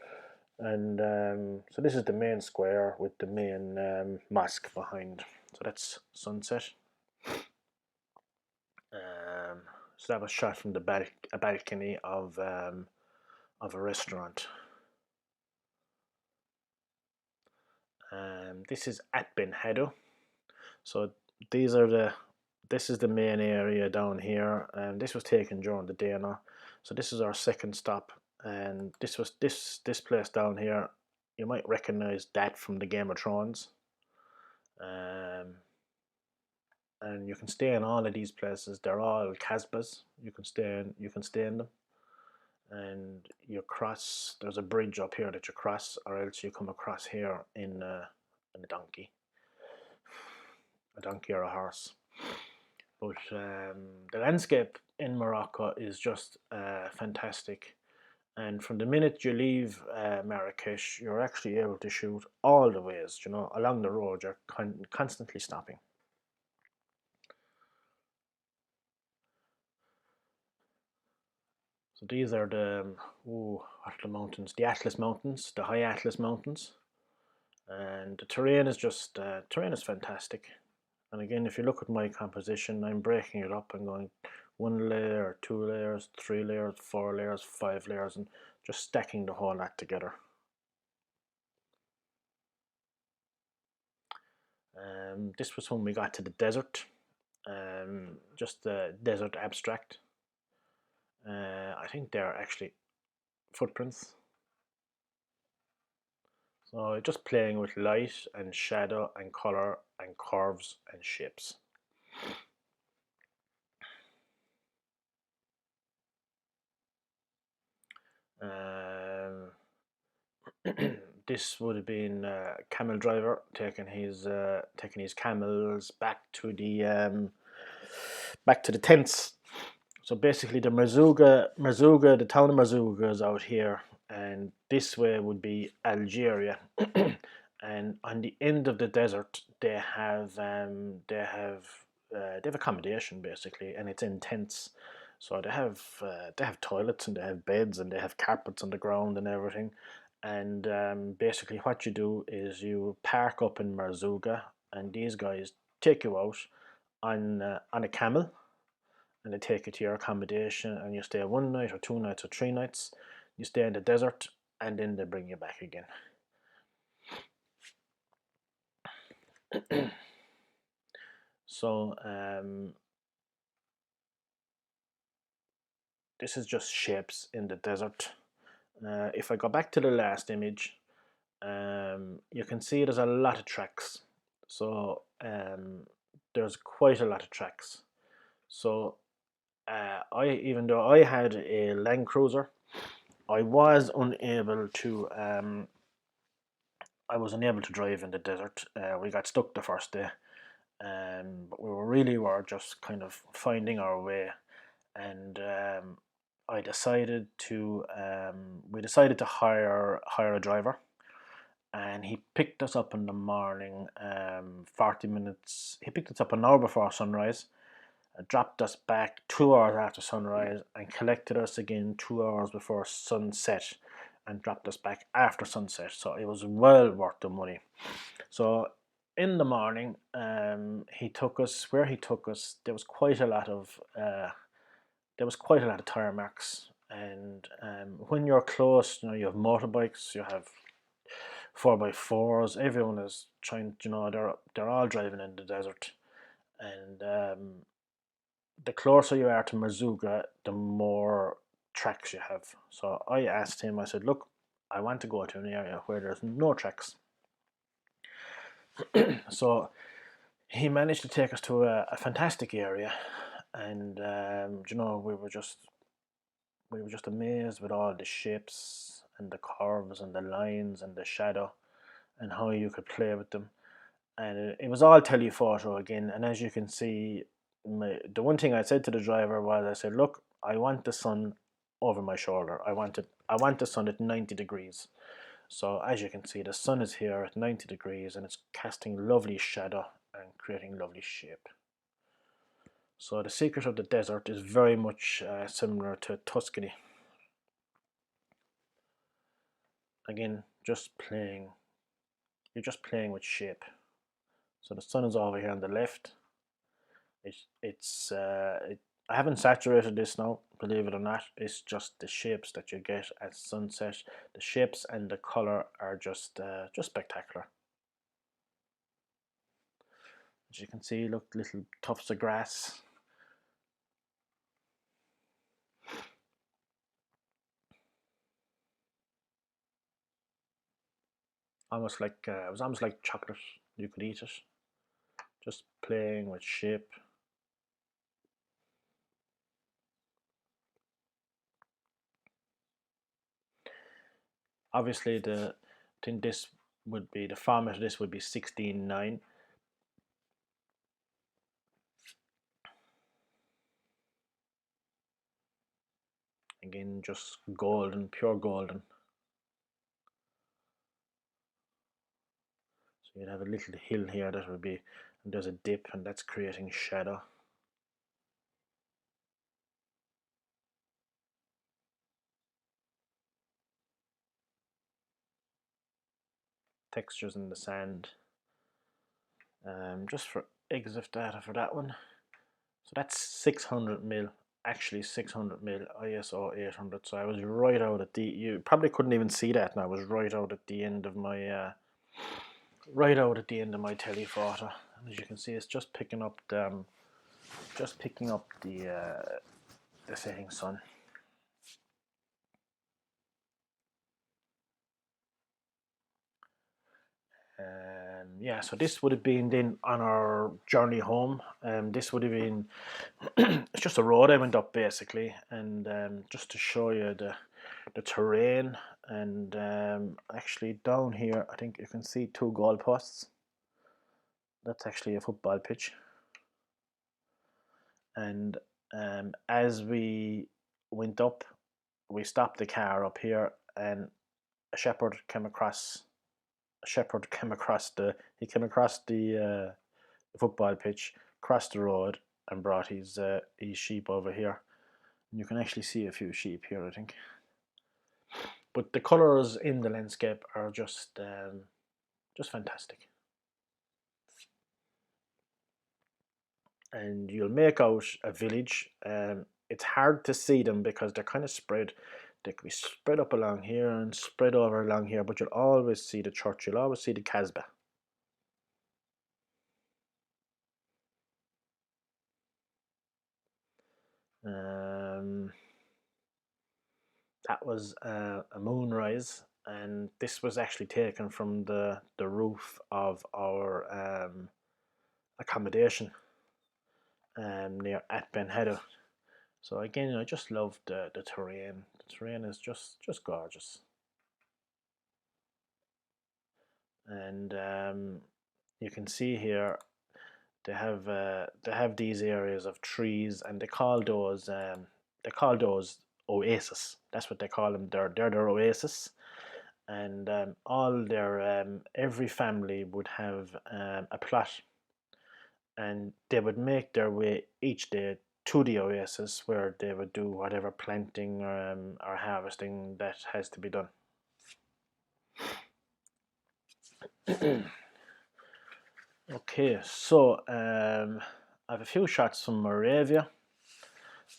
And so this is the main square with the main mosque behind. So that's sunset. So that was shot from a balcony of a restaurant. This is at Ben Haddo. So these are this is the main area down here, and this was taken during the day now. So this is our second stop, and this place down here. You might recognize that from the Game of Thrones. And you can stay in all of these places. They're all Casbahs. You can stay in them, and you cross. There's a bridge up here that you cross, or else you come across here in a donkey, or a horse. But the landscape in Morocco is just fantastic. And from the minute you leave Marrakesh, you're actually able to shoot all the ways. You know, along the road, you're constantly stopping. So these are what are the mountains? The Atlas Mountains, the high Atlas Mountains. And the terrain is terrain is fantastic. And again, if you look at my composition, I'm breaking it up and going 1 layer, 2 layers, 3 layers, 4 layers, 5 layers, and just stacking the whole lot together. This was when we got to the desert, just the desert abstract. I think they're actually footprints. So just playing with light and shadow and color and curves and shapes. This would have been a camel driver taking his camels back to the tents. So basically, the the town of Marzouga is out here, and this way would be Algeria. And on the end of the desert, they have accommodation basically, and it's in tents. So they have toilets, and they have beds, and they have carpets on the ground and everything. And basically, what you do is you park up in Marzouga, and these guys take you out on a camel, and they take you to your accommodation, and you stay 1 night or 2 nights or 3 nights. You stay in the desert, and then they bring you back again. So this is just shapes in the desert. If I go back to the last image, you can see there's a lot of tracks. So there's quite a lot of tracks. So even though I had a Land Cruiser, I was unable to drive in the desert. We got stuck the first day, but we were just kind of finding our way, and I decided to we decided to hire a driver, and he picked us up in the morning, 40 minutes. He picked us up an hour before sunrise, dropped us back 2 hours after sunrise, and collected us again 2 hours before sunset, and dropped us back after sunset. So it was well worth the money. So in the morning, he took us where he took us. There was quite a lot of tire marks, and when you're close, you have motorbikes, you have 4x4s. Everyone is trying. They're all driving in the desert, and the closer you are to Mazuga, the more tracks you have. So I asked him. I said, "Look, I want to go to an area where there's no tracks." So he managed to take us to a fantastic area, and we were just amazed with all the shapes and the curves and the lines and the shadow and how you could play with them. And it was all telephoto again. And as you can see, the one thing I said to the driver was, I said, "Look, I want the sun over my shoulder. I want the sun at 90 degrees." So as you can see, the sun is here at 90 degrees, and it's casting lovely shadow and creating lovely shape. So the secret of the desert is very much similar to Tuscany. Again, you're just playing with shape. So the sun is over here on the left. I haven't saturated this now, believe it or not. It's just the shapes that you get at sunset. The shapes and the color are just spectacular. As you can see, look, little tufts of grass. It was almost like chocolate. You could eat it. Just playing with shape. Obviously, the format of this would be 16:9. Again, just golden, pure golden. So you'd have a little hill here that would be, and there's a dip, and that's creating shadow. Textures in the sand. Just for EXIF data for that one. So that's 600 mil, actually 600 mil ISO 800. So I was right out at you probably couldn't even see that, and I was right out at the end of my telephoto. And as you can see, it's just picking up the setting sun. Yeah, so this would have been then on our journey home. This would have been it's just a road I went up basically, and just to show you the terrain. And actually down here, I think you can see 2 goalposts. That's actually a football pitch. And as we went up, we stopped the car up here, and a shepherd came across the football pitch, crossed the road, and brought his sheep over here. And you can actually see a few sheep here, I think. But the colours in the landscape are just fantastic. And you'll make out a village. It's hard to see them because they're kind of spread. They could be spread up along here and spread over along here, but you'll always see the church. You'll always see the Casbah. That was a moonrise, and this was actually taken from the roof of our accommodation near at Ben Hedo. So again, I just love the terrain. The terrain is just gorgeous. And you can see here they have these areas of trees, and they call those oasis. That's what they call them. They're their oasis, and all their every family would have a plot, and they would make their way each day to the oasis where they would do whatever planting or harvesting that has to be done. Okay, so I have a few shots from Moravia,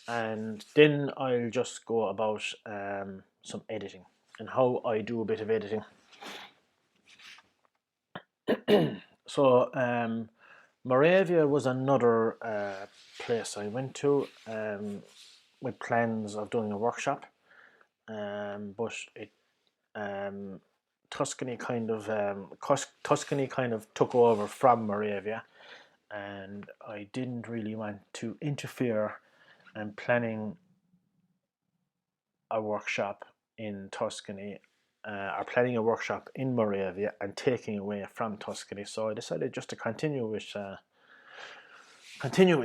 and then I'll just go about some editing and how I do a bit of editing. So Moravia was another place I went to with plans of doing a workshop, but it Tuscany kind of took over from Moravia, and I didn't really want to interfere in planning a workshop in Tuscany or planning a workshop in Moravia and taking away from Tuscany. So I decided just to continue with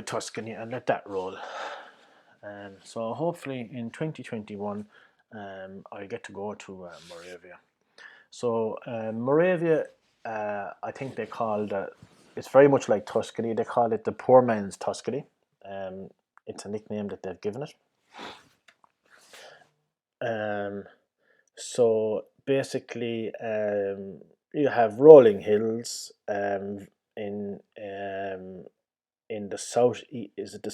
Tuscany and let that roll. So hopefully in 2021 I get to go to Moravia. So Moravia, I think they called it's very much like Tuscany. They call it the poor man's Tuscany. It's a nickname that they've given it. So basically, you have rolling hills in the south. Is it the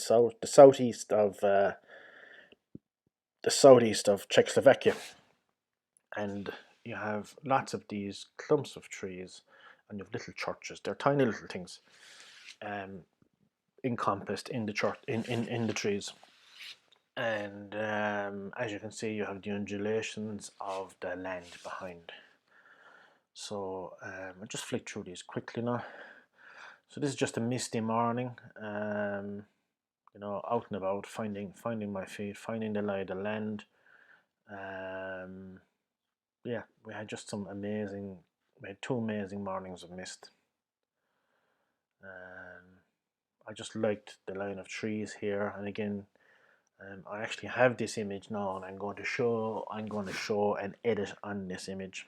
southeast of Czechoslovakia, and you have lots of these clumps of trees, and you have little churches. They're tiny little things, encompassed in the church in the trees. And as you can see, you have the undulations of the land behind. So I'll just flick through these quickly now. So this is just a misty morning, you know, out and about, finding my feet, finding the lie of the land. Yeah, we had just we had 2 amazing mornings of mist. I just liked the line of trees here, and again, I actually have this image now, and I'm going to show and edit on this image.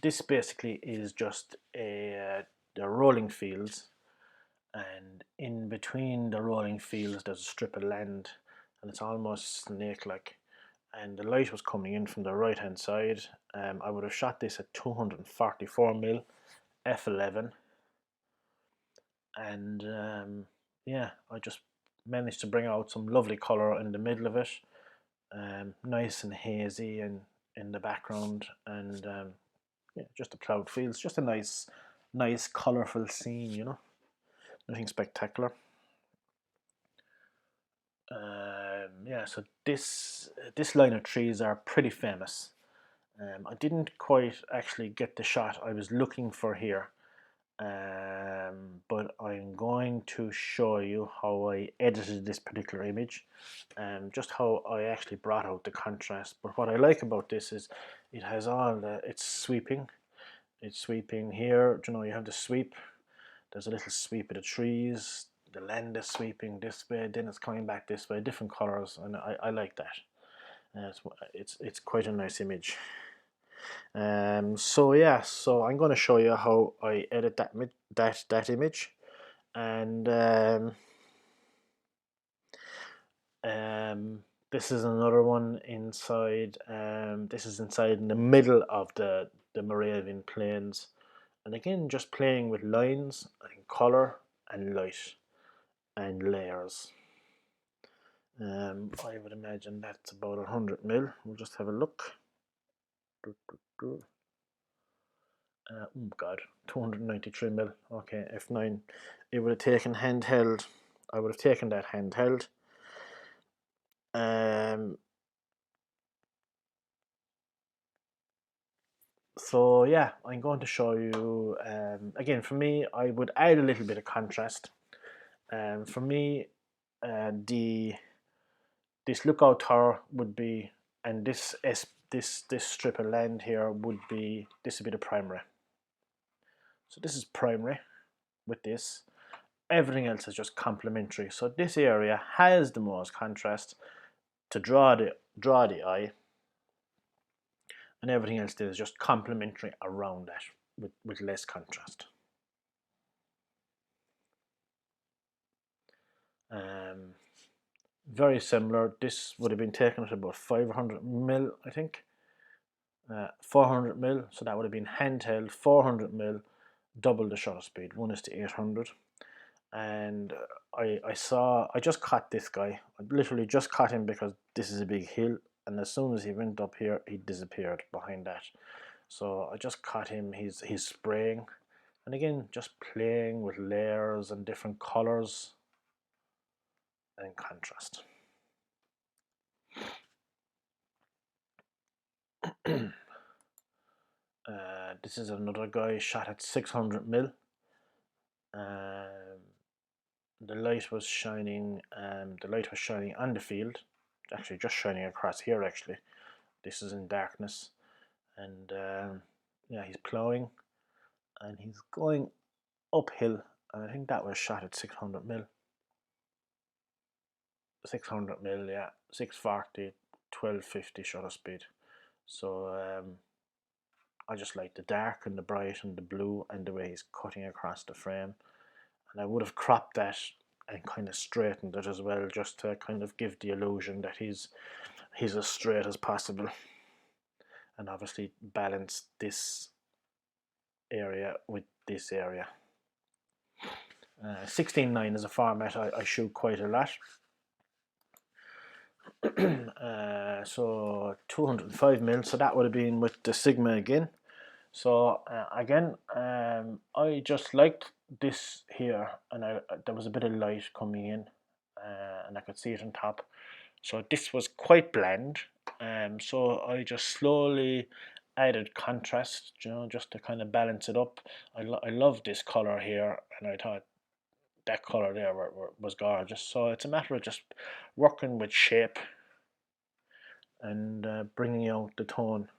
This basically is just the rolling fields, and in between the rolling fields there's a strip of land, and it's almost snake-like, and the light was coming in from the right hand side. I would have shot this at 244mm f11, and yeah, I just managed to bring out some lovely color in the middle of it, nice and hazy and in the background, and yeah, just the cloud fields, just a nice colorful scene, you know, nothing spectacular. Yeah, so this line of trees are pretty famous. I didn't quite actually get the shot I was looking for here, but I'm going to show you how I edited this particular image, just how I actually brought out the contrast. But what I like about this is it has all it's sweeping here, you know, you have the sweep, there's a little sweep of the trees, the land is sweeping this way, then it's coming back this way, different colors, and I like that. It's quite a nice image. So yeah, so I'm going to show you how I edit that image, and this is another one inside. This is inside in the middle of the Moravian Plains, and again just playing with lines and color and light and layers. I would imagine that's about 100mm. We'll just have a look. Oh god, 293mm. Okay, f9. It would have taken handheld. I would have taken that handheld. So yeah, I'm going to show you again. For me, I would add a little bit of contrast. For me, this lookout tower would be, and this strip of land here would be, this would be the primary. So this is primary with this. Everything else is just complementary. So this area has the most contrast to draw the eye, and everything else there is just complementary around that with less contrast. Very similar. This would have been taken at about 500 mil, I think. 400 mil, so that would have been handheld. 400 mil, double the shutter speed, 1:800. And I just caught this guy. I literally just caught him because this is a big hill, and as soon as he went up here, he disappeared behind that. So I just caught him. He's spraying, and again, just playing with layers and different colors and contrast. This is another guy shot at 600 mil. The light was shining. The light was shining on the field. Actually, just shining across here. Actually, this is in darkness, and yeah, he's plowing, and he's going uphill. And I think that was shot at 600 mil. 600 mil, yeah, 640, 1250 shutter speed. So I just like the dark and the bright and the blue and the way he's cutting across the frame. And I would have cropped that and kind of straightened it as well, just to kind of give the illusion that he's as straight as possible, and obviously balance this area with this area. 16:9 is a format I shoot quite a lot. So 205 mil, so that would have been with the Sigma again. So again, I just liked this here, and there was a bit of light coming in, and I could see it on top. So this was quite bland, so I just slowly added contrast, just to kind of balance it up. I love this color here, and I thought that color there was gorgeous. So it's a matter of just working with shape and bringing out the tone.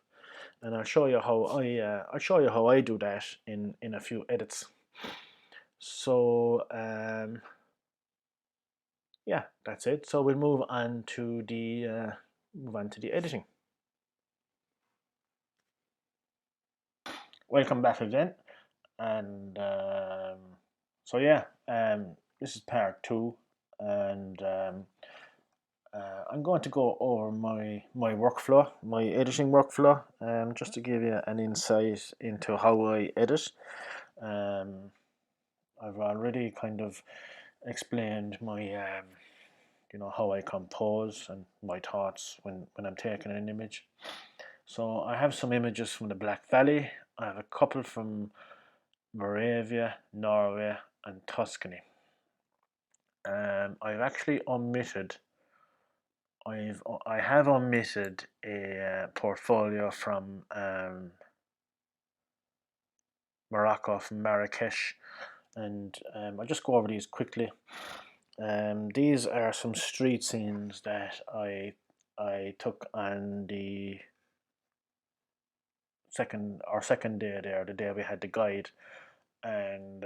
And I'll show you how I do that in a few edits. So yeah, that's it. So we'll move on to the editing. Welcome back again, and so yeah, this is part 2, and I'm going to go over my workflow, my editing workflow, just to give you an insight into how I edit. I've already kind of explained my how I compose and my thoughts when I'm taking an image. So I have some images from the Black Valley. I have a couple from Moravia, Norway, and Tuscany. I've actually omitted. I have omitted a portfolio from Morocco, from Marrakesh, and I'll just go over these quickly. These are some street scenes that I took on the second day there, the day we had the guide, and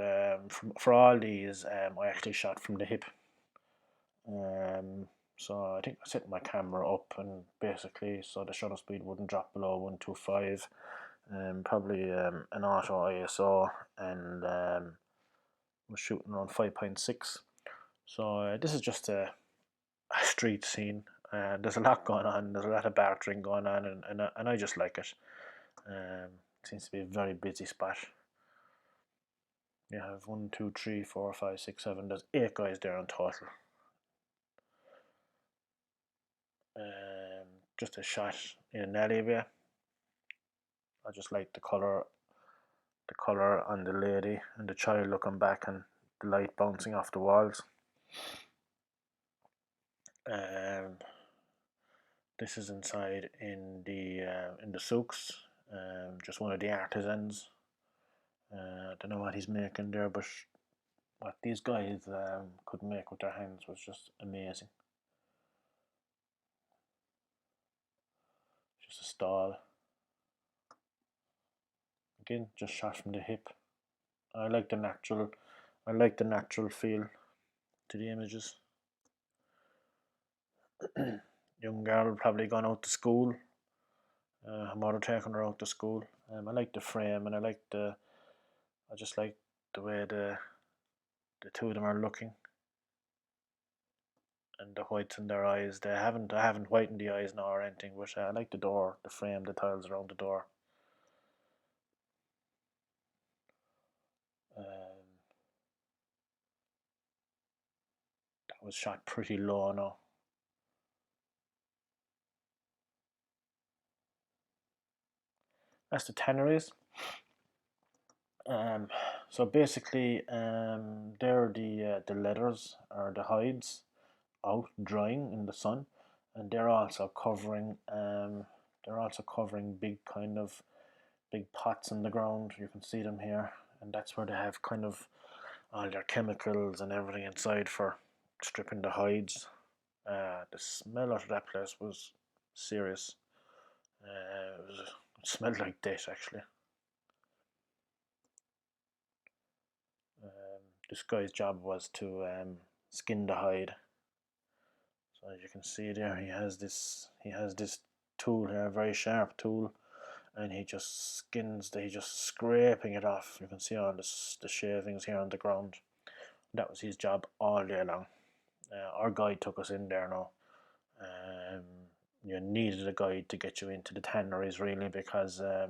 for all these, I actually shot from the hip. So I think I set my camera up, and basically so the shutter speed wouldn't drop below 125. Probably an auto ISO, and was shooting around 5.6. So this is just a street scene. There's a lot going on. There's a lot of bartering going on, and I just like it. It seems to be a very busy spot. You have 1, 2, 3, 4, 5, 6, 7. There's 8 guys there in total. Just a shot in an alleyway. I just like the color on the lady and the child looking back, and the light bouncing off the walls. This is inside in the souks. Just one of the artisans. I don't know what he's making there, but what these guys could make with their hands was just amazing. Just a stall. Again, just shot from the hip. I like the natural feel to the images. Young girl probably gone out to school. Her mother taking her out to school. I like the frame, and I just like the way the two of them are looking, and the whites in their eyes. I haven't whitened the eyes now or anything, but I like the door, the frame, the tiles around the door. Um, that was shot pretty low now. That's the tanneries. Um, so basically, they're the leathers or the hides out drying in the sun, and they're also covering big pots in the ground. You can see them here, and that's where they have kind of all their chemicals and everything inside for stripping the hides. The smell of that place was serious. It smelled like death actually. This guy's job was to skin the hide. So as you can see there, he has this tool here, a very sharp tool, and he's just scraping it off. You can see all the shavings here on the ground. That was his job all day long. Our guide took us in there now. Um, you needed a guide to get you into the tanneries really, because uh,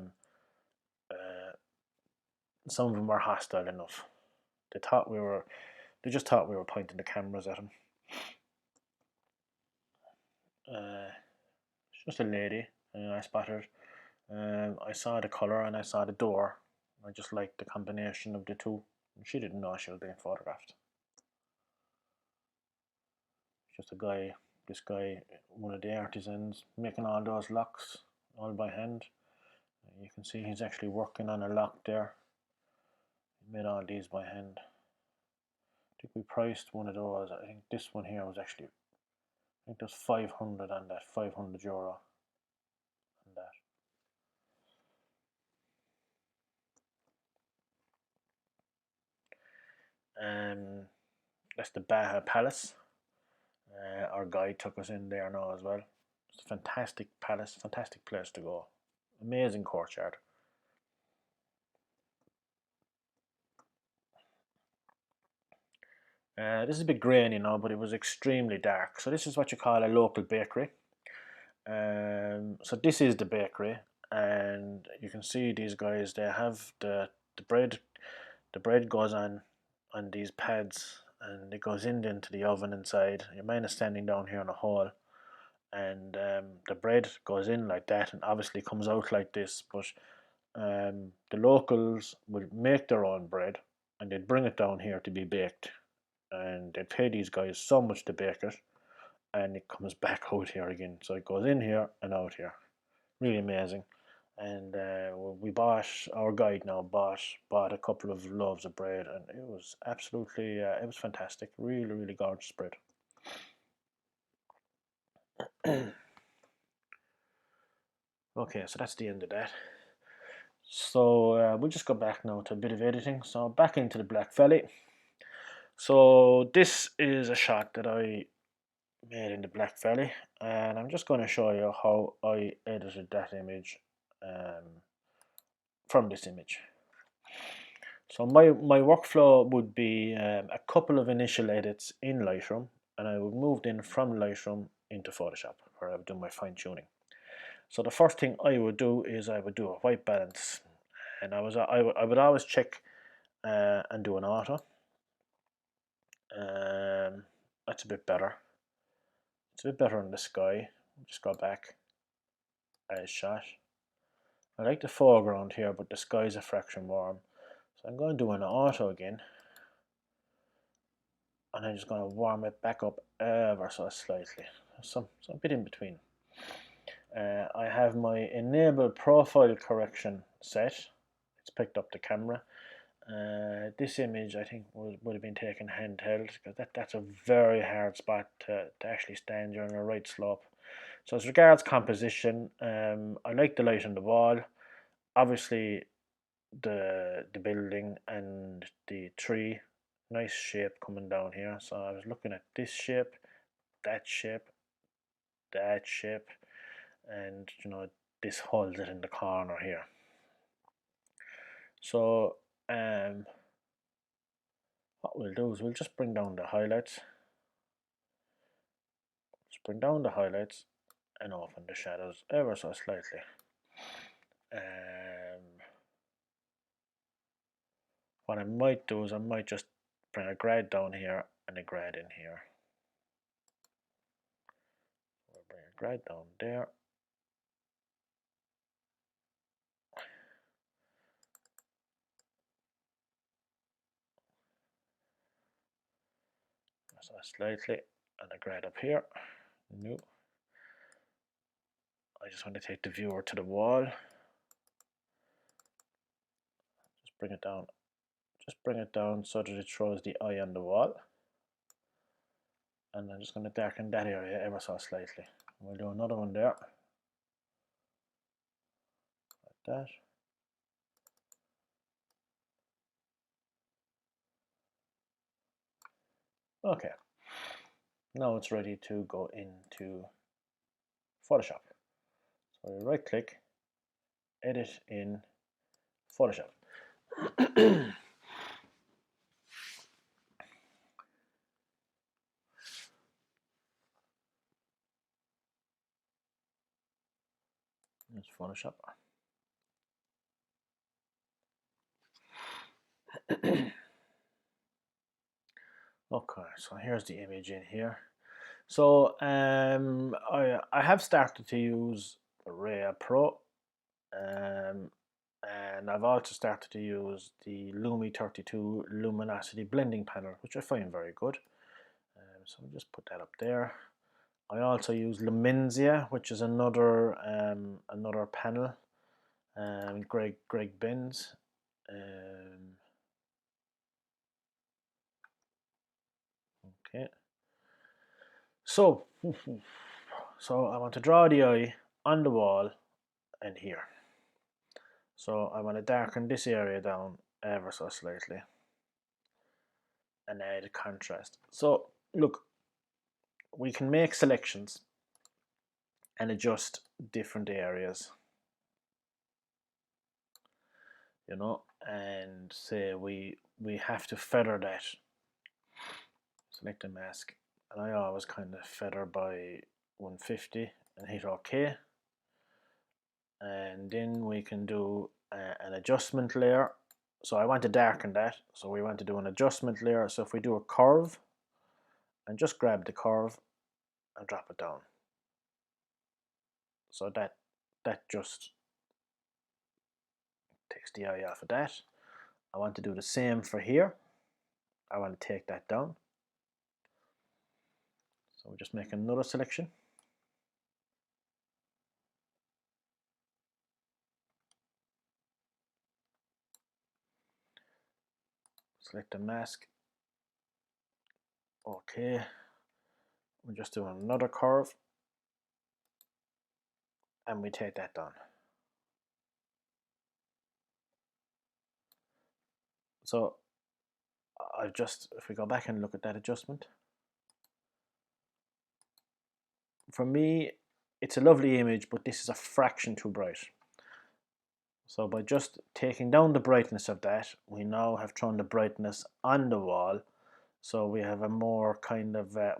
some of them were hostile enough. They just thought we were pointing the cameras at them. It's just a lady. I spotted. I saw the colour and I saw the door. I just liked the combination of the two. She didn't know she was being photographed. Just a guy, this guy, one of the artisans, making all those locks all by hand. You can see he's actually working on a lock there. He made all these by hand. I think we priced one of those. I think this one here was actually, I think there's 500 on that, €500 on that. That's the Baja Palace. Our guide took us in there now as well. It's a fantastic palace, fantastic place to go. Amazing courtyard. This is a bit grainy now, but it was extremely dark. So this is what you call a local bakery. So this is the bakery, and you can see these guys. They have the bread. The bread goes on these pads, and it goes into the oven inside. Your man is standing down here in a hall, and the bread goes in like that, and obviously comes out like this. But the locals would make their own bread, and they'd bring it down here to be baked, and they'd pay these guys so much to bake it, and it comes back out here again. So it goes in here and out here. Really amazing. And our guide now bought a couple of loaves of bread, and it was absolutely it was fantastic. Really, really gorgeous bread. Okay, so that's the end of that. So we'll just go back now to a bit of editing. So back into the Black Valley. So this is a shot that I made in the Black Valley, and I'm just going to show you how I edited that image from this image. So my workflow would be a couple of initial edits in Lightroom, and I would move in from Lightroom into Photoshop, where I would do my fine tuning. So the first thing I would do is I would do a white balance, and I would always check and do an auto. That's a bit better. It's a bit better in the sky. Just go back. As shot. I like the foreground here, but the sky's a fraction warm. So I'm going to do an auto again. And I'm just going to warm it back up ever so slightly. Some bit in between. I have my enable profile correction set. It's picked up the camera. This image I think would have been taken handheld, because that's a very hard spot to actually stand during a right slope. So as regards composition, I like the light on the wall. Obviously the building and the tree. Nice shape coming down here. So I was looking at this shape, that shape, that shape, and this holds it in the corner here. So what we'll do is we'll just bring down the highlights. Just bring down the highlights and open the shadows ever so slightly. What I might do is I might just bring a grad down here and a grad in here. We'll bring a grad down there. So slightly, and a grad up here. No. I just want to take the viewer to the wall. Just bring it down. Just bring it down so that it throws the eye on the wall. And I'm just going to darken that area ever so slightly. We'll do another one there. Like that. Okay. Now it's ready to go into Photoshop. So you right click, edit in Photoshop. It's Photoshop. Okay, so here's the image in here. So I have started to use Ray Pro, and I've also started to use the Lumi 32 luminosity blending panel, which I find very good. So I'll just put that up there. I also use Lumenzia, which is another panel, Greg Benz. Okay. So I want to draw the eye on the wall and here. So I want to darken this area down ever so slightly and add a contrast. So look, we can make selections and adjust different areas, and say we have to feather that. Select a mask, and I always kind of feather by 150 and hit OK. And then we can do an adjustment layer. So I want to darken that, so we want to do an adjustment layer. So if we do a curve and just grab the curve and drop it down, so that just takes the eye off of that. I want to do the same for here. I want to take that down. So we'll just make another selection. Select the mask. Okay. We're just doing another curve. And we take that down. So if we go back and look at that adjustment, for me, it's a lovely image, but this is a fraction too bright. So by just taking down the brightness of that, we now have thrown the brightness on the wall. So we have a more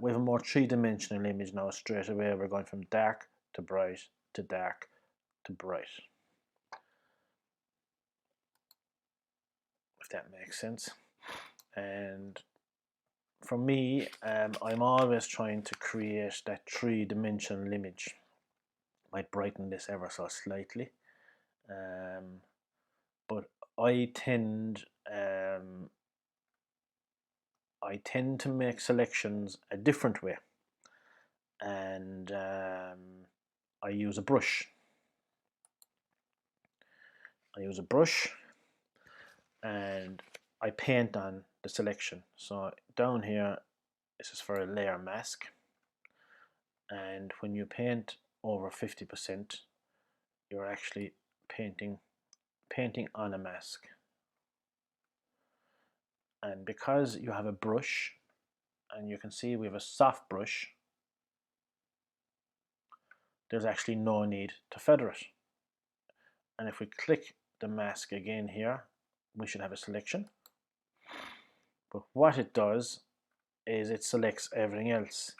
more three-dimensional image now straight away. We're going from dark to bright to dark to bright. If that makes sense. And for me, I'm always trying to create that three-dimensional image. Might brighten this ever so slightly, but I tend to make selections a different way, and I use a brush. And I paint on the selection. So down here, this is for a layer mask, and when you paint over 50%, you're actually painting painting on a mask. And because you have a brush, and you can see we have a soft brush, there's actually no need to feather it. And if we click the mask again here, we should have a selection. But what it does is it selects everything else,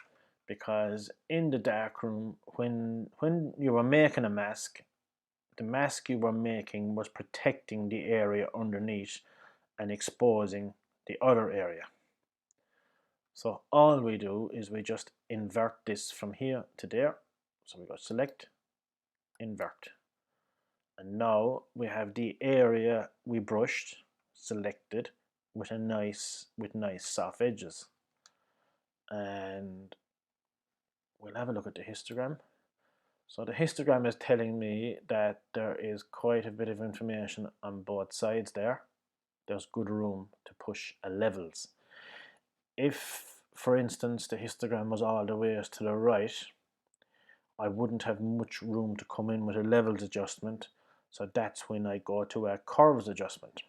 because in the darkroom, when you were making a mask, the mask you were making was protecting the area underneath and exposing the other area. So all we do is we just invert this from here to there. So we go select, invert. And now we have the area we brushed selected with nice soft edges. And we'll have a look at the histogram. So the histogram is telling me that there is quite a bit of information on both sides there. There's good room to push a levels. If, for instance, the histogram was all the way to the right, I wouldn't have much room to come in with a levels adjustment. So that's when I go to a curves adjustment.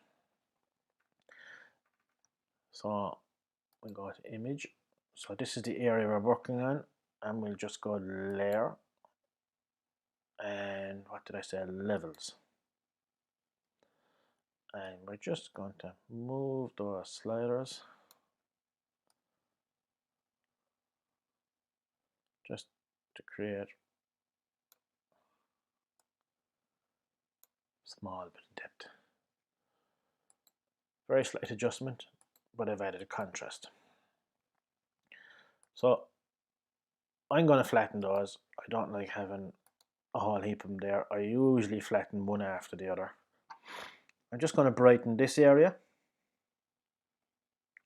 So we go to image. So this is the area we're working on, and we'll just go layer. And what did I say? Levels. And we're just going to move those sliders just to create small bit of depth. Very slight adjustment, but I've added a contrast. So I'm going to flatten those. I don't like having a whole heap of them there. I usually flatten one after the other. I'm just going to brighten this area,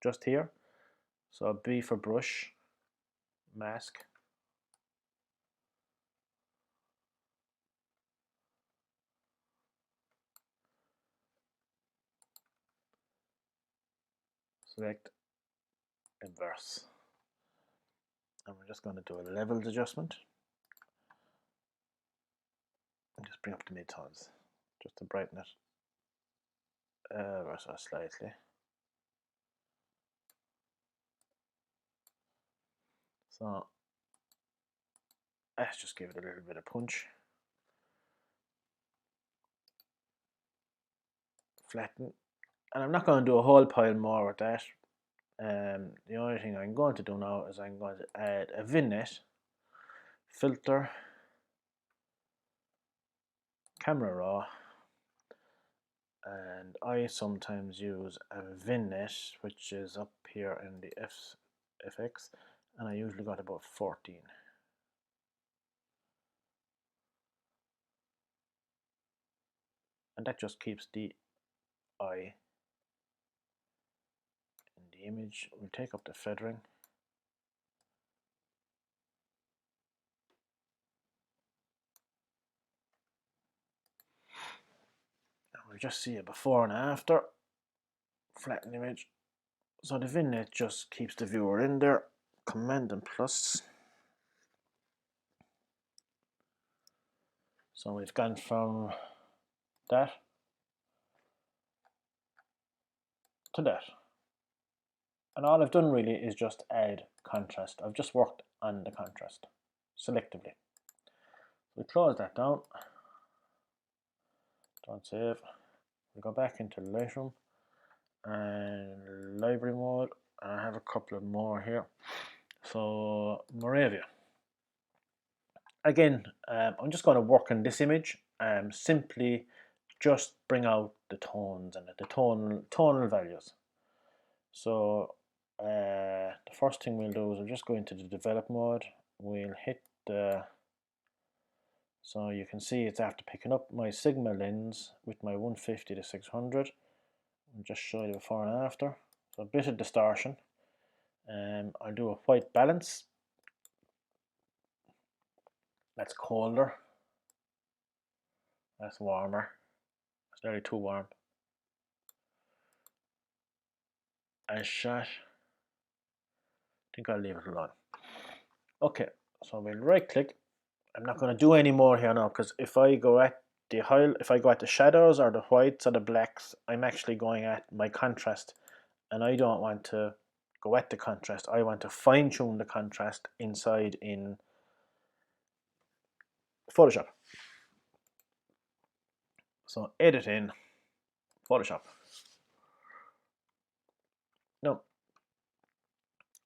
just here. So B for brush, mask. Select, inverse. And we're just going to do a levels adjustment. And just bring up the midtones, just to brighten it ever so slightly. So let's just give it a little bit of punch. Flatten. And I'm not going to do a whole pile more with that. The only thing I'm going to do now is I'm going to add a vignette, filter, camera raw, and I sometimes use a vignette which is up here in the FX, and I usually got about 14. And that just keeps the eye in the image. We'll take up the feathering. And we'll just see a before and after. Flatten image. So the vignette just keeps the viewer in there. Command and plus. So we've gone from that to that. And all I've done really is just add contrast. I've just worked on the contrast selectively. We close that down. Don't save. We go back into Lightroom and library mode. And I have a couple of more here. So Moravia. Again, I'm just going to work on this image. Simply just bring out the tones and the tonal values. So the first thing we'll do is we'll just go into the develop mode. We'll hit the, so you can see it's after picking up my Sigma lens with my 150 to 600. I'll just show you before and after. So a bit of distortion. I'll do a white balance. That's colder. That's warmer. It's nearly too warm. And shot. I think I'll leave it alone. Okay, so we'll right click. I'm not going to do any more here now, because if I go at if I go at the shadows or the whites or the blacks, I'm actually going at my contrast, and I don't want to go at the contrast. I want to fine tune the contrast inside in Photoshop. So edit in Photoshop. Now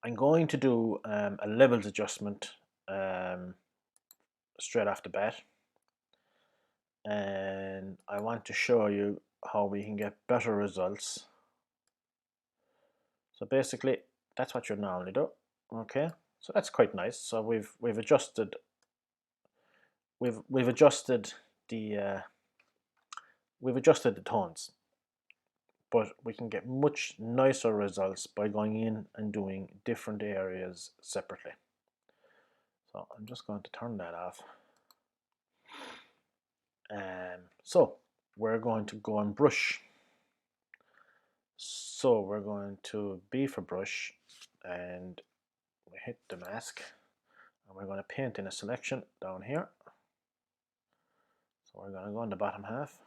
I'm going to do a levels adjustment straight off the bat, and I want to show you how we can get better results. So basically that's what you normally do. Okay, so that's quite nice. So we've adjusted we've adjusted the tones, but we can get much nicer results by going in and doing different areas separately. So I'm just going to turn that off. So we're going to go and brush. So we're going to B for brush, and we hit the mask, and we're going to paint in a selection down here. So we're going to go on the bottom half.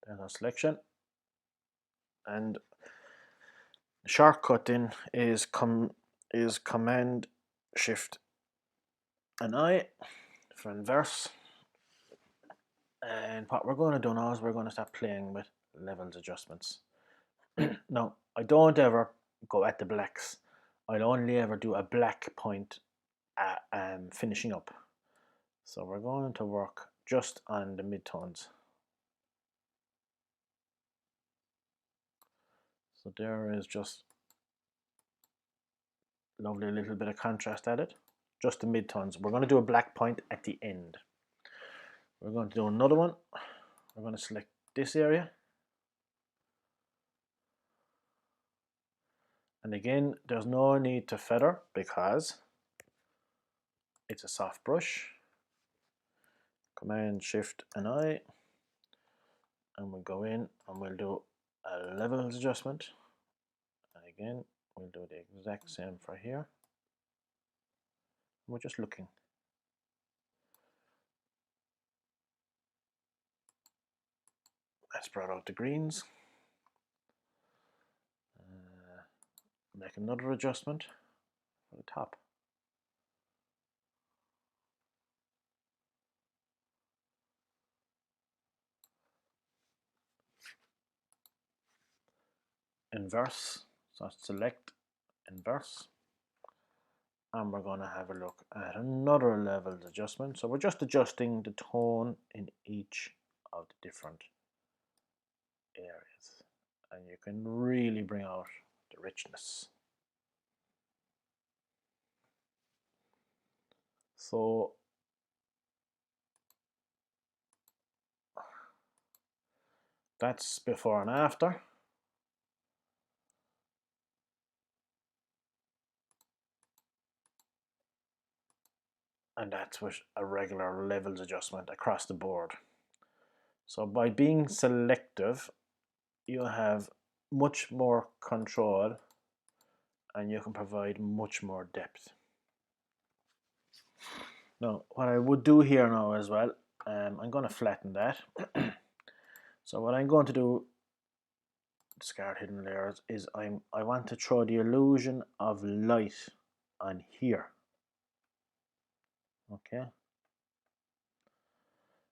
There's our selection, and the shortcut in is Command Shift and I for inverse. And what we're going to do now is we're going to start playing with levels adjustments. Now, I don't ever go at the blacks. I'll only ever do a black point at finishing up. So we're going to work just on the midtones. So there is just lovely little bit of contrast added. Just the midtones. We're going to do a black point at the end. We're going to do another one. We're going to select this area. And again, there's no need to feather because it's a soft brush. Command Shift and I, and we'll go in and we'll do a levels adjustment. And again, we'll do the exact same for here. We're just looking. Let's spread out the greens. Make another adjustment for the top. Inverse, so select inverse, and we're going to have a look at another levels adjustment. So we're just adjusting the tone in each of the different areas, and you can really bring out the richness. So that's before and after. And that's with a regular levels adjustment across the board. So by being selective, you have much more control and you can provide much more depth. Now, what I would do here now as well, I'm going to flatten that. So what I'm going to do, discard hidden layers, is I want to throw the illusion of light on here. Okay.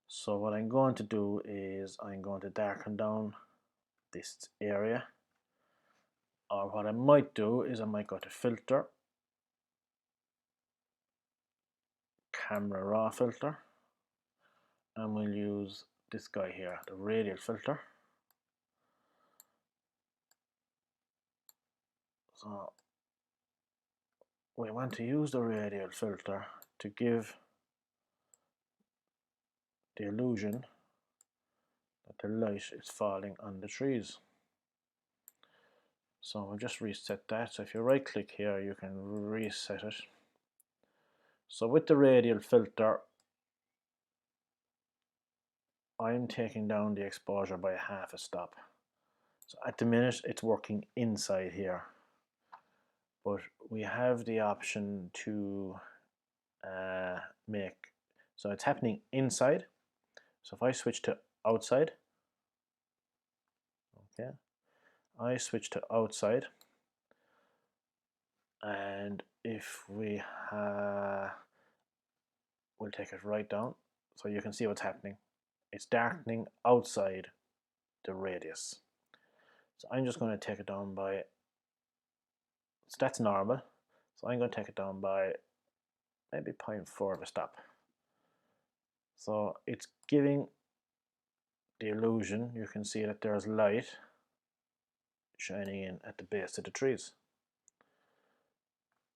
So what I'm going to do is I'm going to darken down this area. Or what I might do is I might go to filter, camera raw filter, and we'll use this guy here, the radial filter. So we want to use the radial filter to give the illusion that the light is falling on the trees. So we'll just reset that. So if you right click here, you can reset it. So with the radial filter, I'm taking down the exposure by half a stop. So at the minute it's working inside here, but we have the option to make. So it's happening inside. So if I switch to outside, okay, I switch to outside, and if we we'll take it right down so you can see what's happening. It's darkening outside the radius. So I'm just going to take it down by, so that's normal. So I'm going to take it down by maybe 0.4 of a stop. So it's giving the illusion, you can see that there's light shining in at the base of the trees.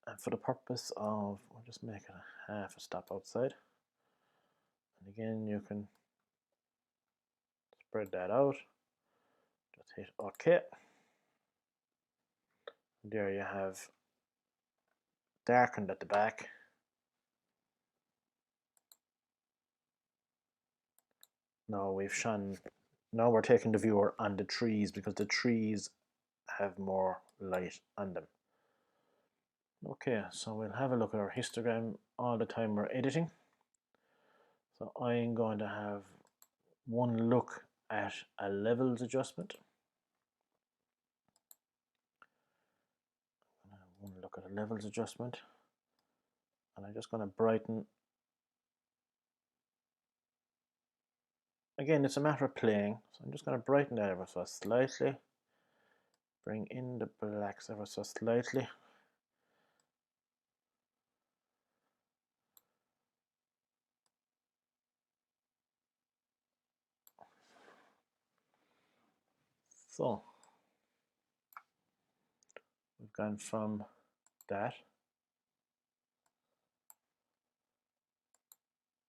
And for the purpose of, we'll just make it a half a stop outside. And again, you can spread that out. Just hit OK. There you have darkened at the back. Now we're taking the viewer on the trees because the trees have more light on them. Okay, so we'll have a look at our histogram all the time we're editing. So I'm going to have one look at a levels adjustment. One look at a levels adjustment, and I'm just going to brighten. Again, it's a matter of playing, so I'm just going to brighten that ever so slightly, bring in the blacks ever so slightly. So we've gone from that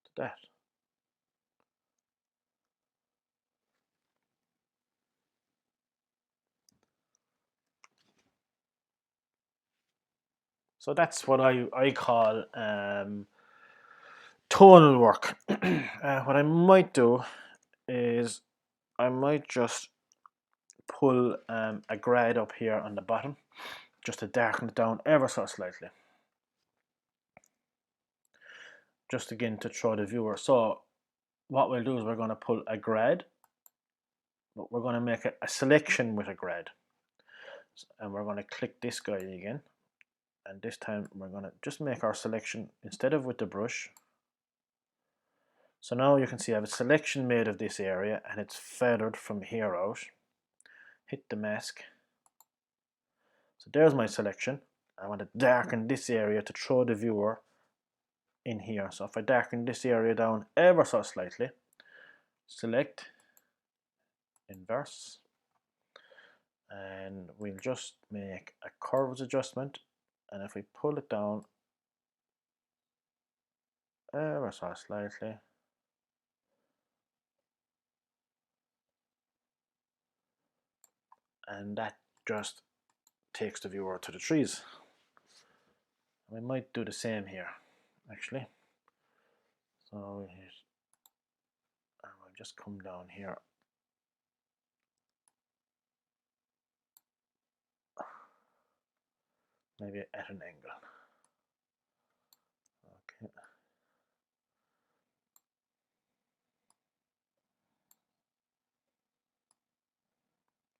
to that. So that's what I call tonal work. What I might do is I might just pull a grad up here on the bottom just to darken it down ever so slightly. Just again to show the viewer. So what we'll do is we're going to pull a grad, but we're going to make a selection with a grad. And we're going to click this guy again. And this time we're going to just make our selection instead of with the brush. So now you can see I have a selection made of this area and it's feathered from here out. Hit the mask. So there's my selection. I want to darken this area to throw the viewer in here. So if I darken this area down ever so slightly, select, inverse, and we'll just make a curves adjustment, and if we pull it down ever so slightly, and that just takes the viewer to the trees. We might do the same here actually. So we'll hit, and we'll just come down here. Maybe at an angle. Okay.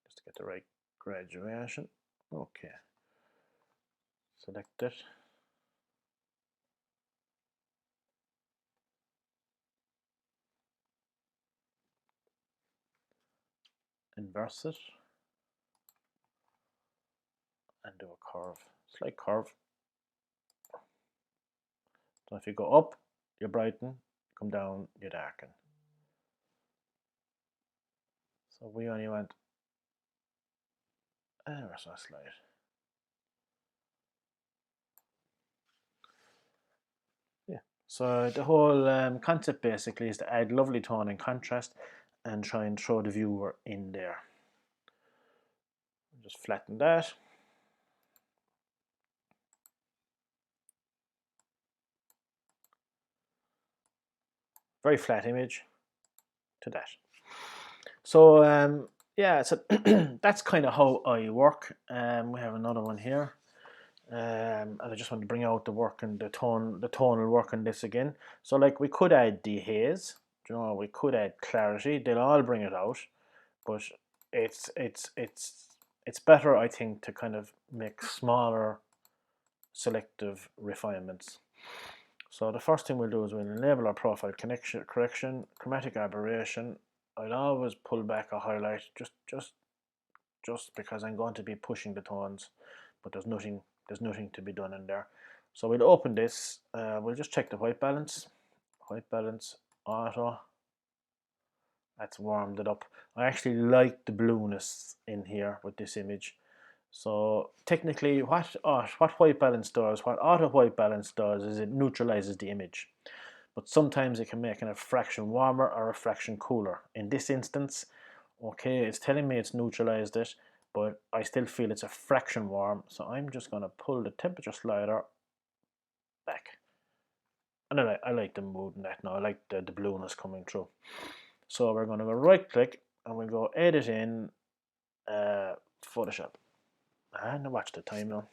Just to get the right graduation. Okay. Select it. Inverse it. And do a curve. Slight curve. So if you go up, you brighten, come down, you darken. So we only want ever so slight. Yeah. So the whole concept basically is to add lovely tone and contrast and try and throw the viewer in there. Just flatten that. Very flat image to that. So yeah, so that's kind of how I work. We have another one here. And I just want to bring out the work and the tonal work on this again. So like we could add dehaze, you know, we could add clarity. They'll all bring it out, but it's it's it's it's better, I think, to kind of make smaller selective refinements. So the first thing we'll do is we'll enable our profile correction, chromatic aberration. I'll always pull back a highlight just because I'm going to be pushing the tones, but there's nothing to be done in there. So we'll open this. We'll just check the white balance. White balance auto. That's warmed it up. I actually like the blueness in here with this image. So technically, what white balance does, what auto white balance does, is it neutralizes the image. But sometimes it can make it a fraction warmer or a fraction cooler. In this instance, okay, it's telling me it's neutralized it, but I still feel it's a fraction warm. So I'm just going to pull the temperature slider back. And I like the mood in that now. I like the blueness coming through. So we're going to go right click and we'll go edit in Photoshop. And watch the time now.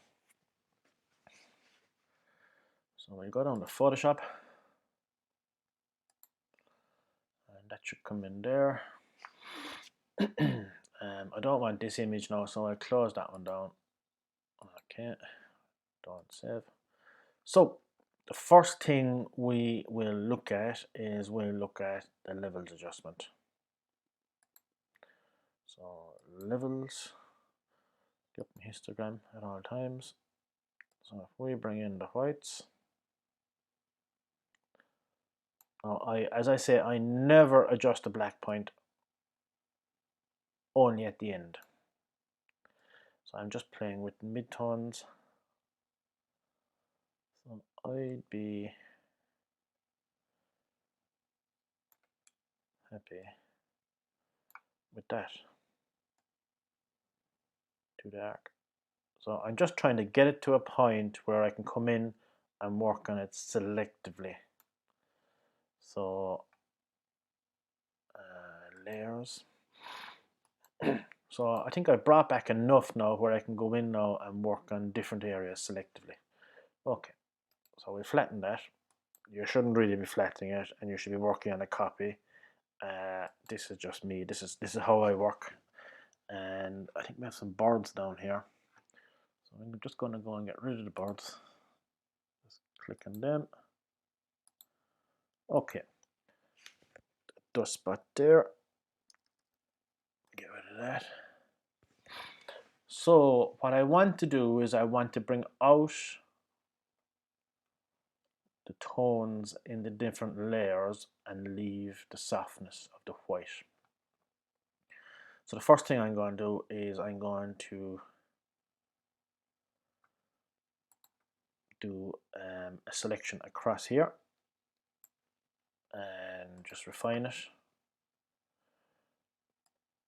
So we'll go down to Photoshop. And that should come in there. I don't want this image now, so I'll close that one down. Okay, don't save. So the first thing we will look at is we'll look at the levels adjustment. So levels, get my histogram at all times. So if we bring in the whites, now as I say, I never adjust the black point, only at the end. So I'm just playing with midtones. So I'd be happy with that. Too dark. So I'm just trying to get it to a point where I can come in and work on it selectively. So layers. So I think I brought back enough now where I can go in now and work on different areas selectively. Okay, so we flatten that. You shouldn't really be flattening it, and you should be working on a copy. This is just me. This is how I work. And I think we have some birds down here. So I'm just going to go and get rid of the birds. Just click on them. Okay. Dust spot there. Get rid of that. So what I want to do is I want to bring out the tones in the different layers and leave the softness of the white. So the first thing I'm going to do is I'm going to do a selection across here and just refine it.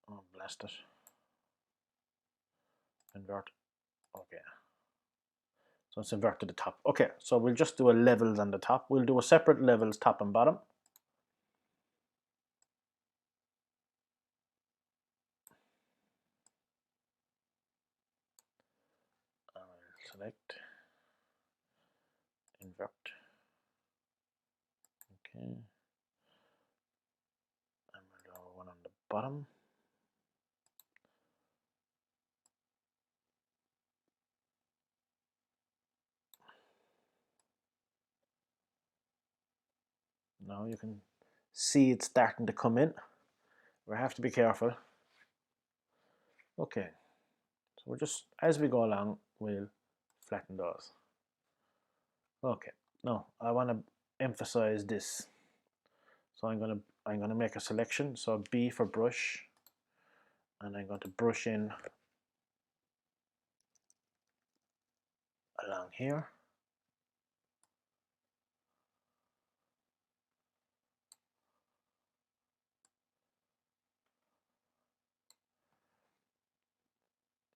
Oh, blast it. Invert. Okay. So it's invert to the top. Okay, so we'll just do a levels on the top. We'll do a separate levels top and bottom. I'll select, invert. Okay. And we'll do one on the bottom. Now you can see it's starting to come in. We have to be careful. Okay, so we're just, as we go along, we'll flatten those. Okay, now I want to emphasize this. So I'm gonna make a selection. So B for brush, and I'm going to brush in along here.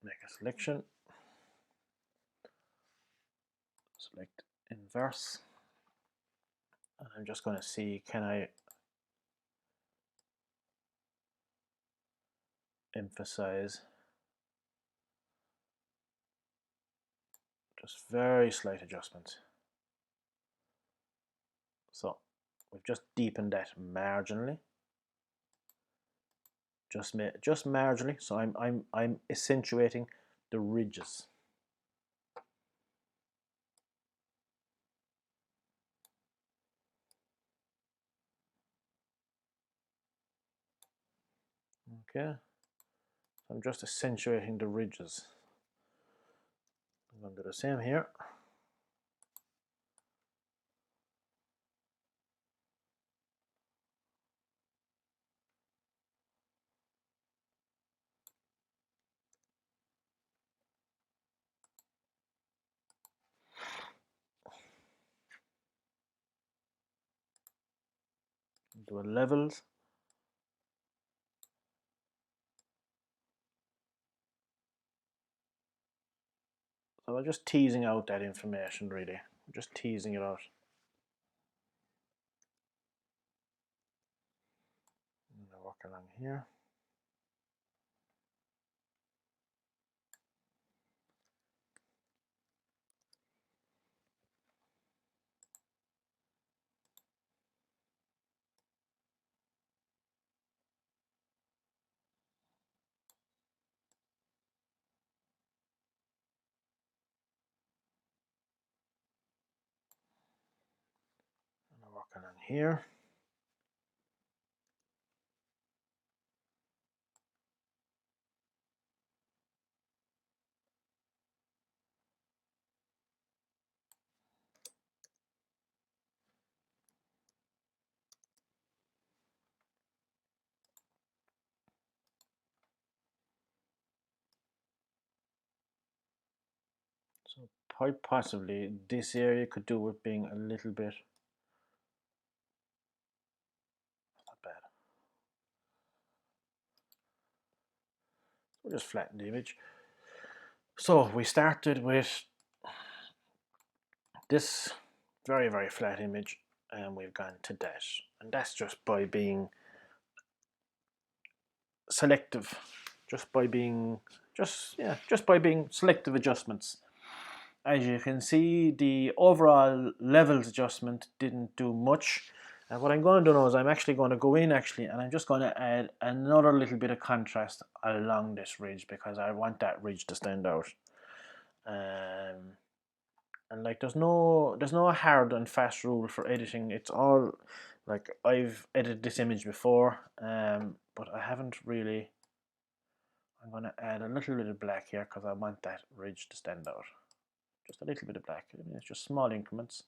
Make a selection. Select inverse. And I'm just going to see, can I emphasize Just very slight adjustments. So we've just deepened that marginally. Just marginally. So I'm accentuating the ridges. Okay. So I'm just accentuating the ridges. I'm going to do the same here. Do levels. So I'm just teasing out that information, really. I'm just teasing it out. I'm going to work along here. I'm going to work along here. So quite possibly this area could do with being a little bit, not bad. We'll just flatten the image. So we started with this very, very flat image and we've gone to that. And that's just by being selective, just by being selective adjustments. As you can see, the overall levels adjustment didn't do much. And what I'm going to do now is I'm actually going to go in and I'm just going to add another little bit of contrast along this ridge because I want that ridge to stand out. And like there's no hard and fast rule for editing. It's all like I've edited this image before, but I haven't really. I'm going to add a little bit of black here because I want that ridge to stand out. Just a little bit of black. I mean, it's just small increments.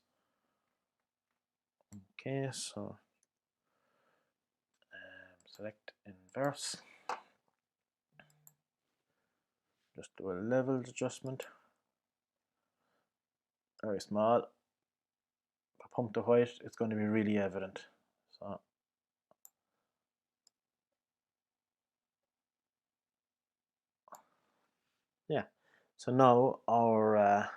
Okay, so select inverse. Just do a levels adjustment. Very small. If I pump the white, it's going to be really evident. So yeah. So now our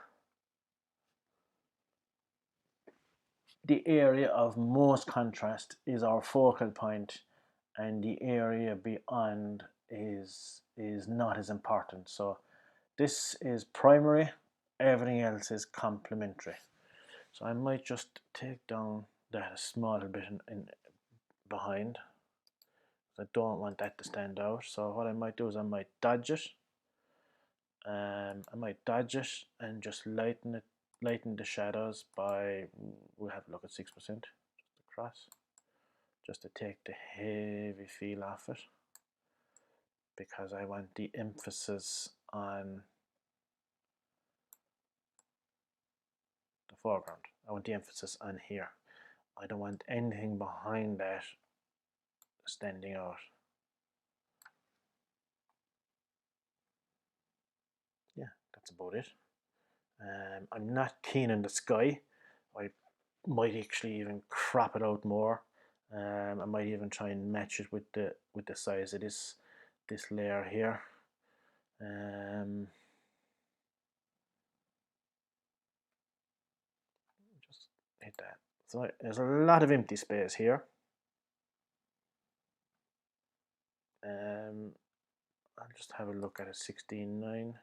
the area of most contrast is our focal point, and the area beyond is not as important. So this is primary, everything else is complementary. So I might just take down that a small bit in behind. I don't want that to stand out. So what I might do is I might dodge it. And just lighten the shadows by, we'll have a look at 6% just across, just to take the heavy feel off it, because I want the emphasis on the foreground. I want the emphasis on here. I don't want anything behind that standing out. Yeah, that's about it. I'm not keen on the sky. I might actually even crop it out more. I might even try and match it with the size of this layer here. Just hit that. So there's a lot of empty space here. I'll just have a look at a 16:9.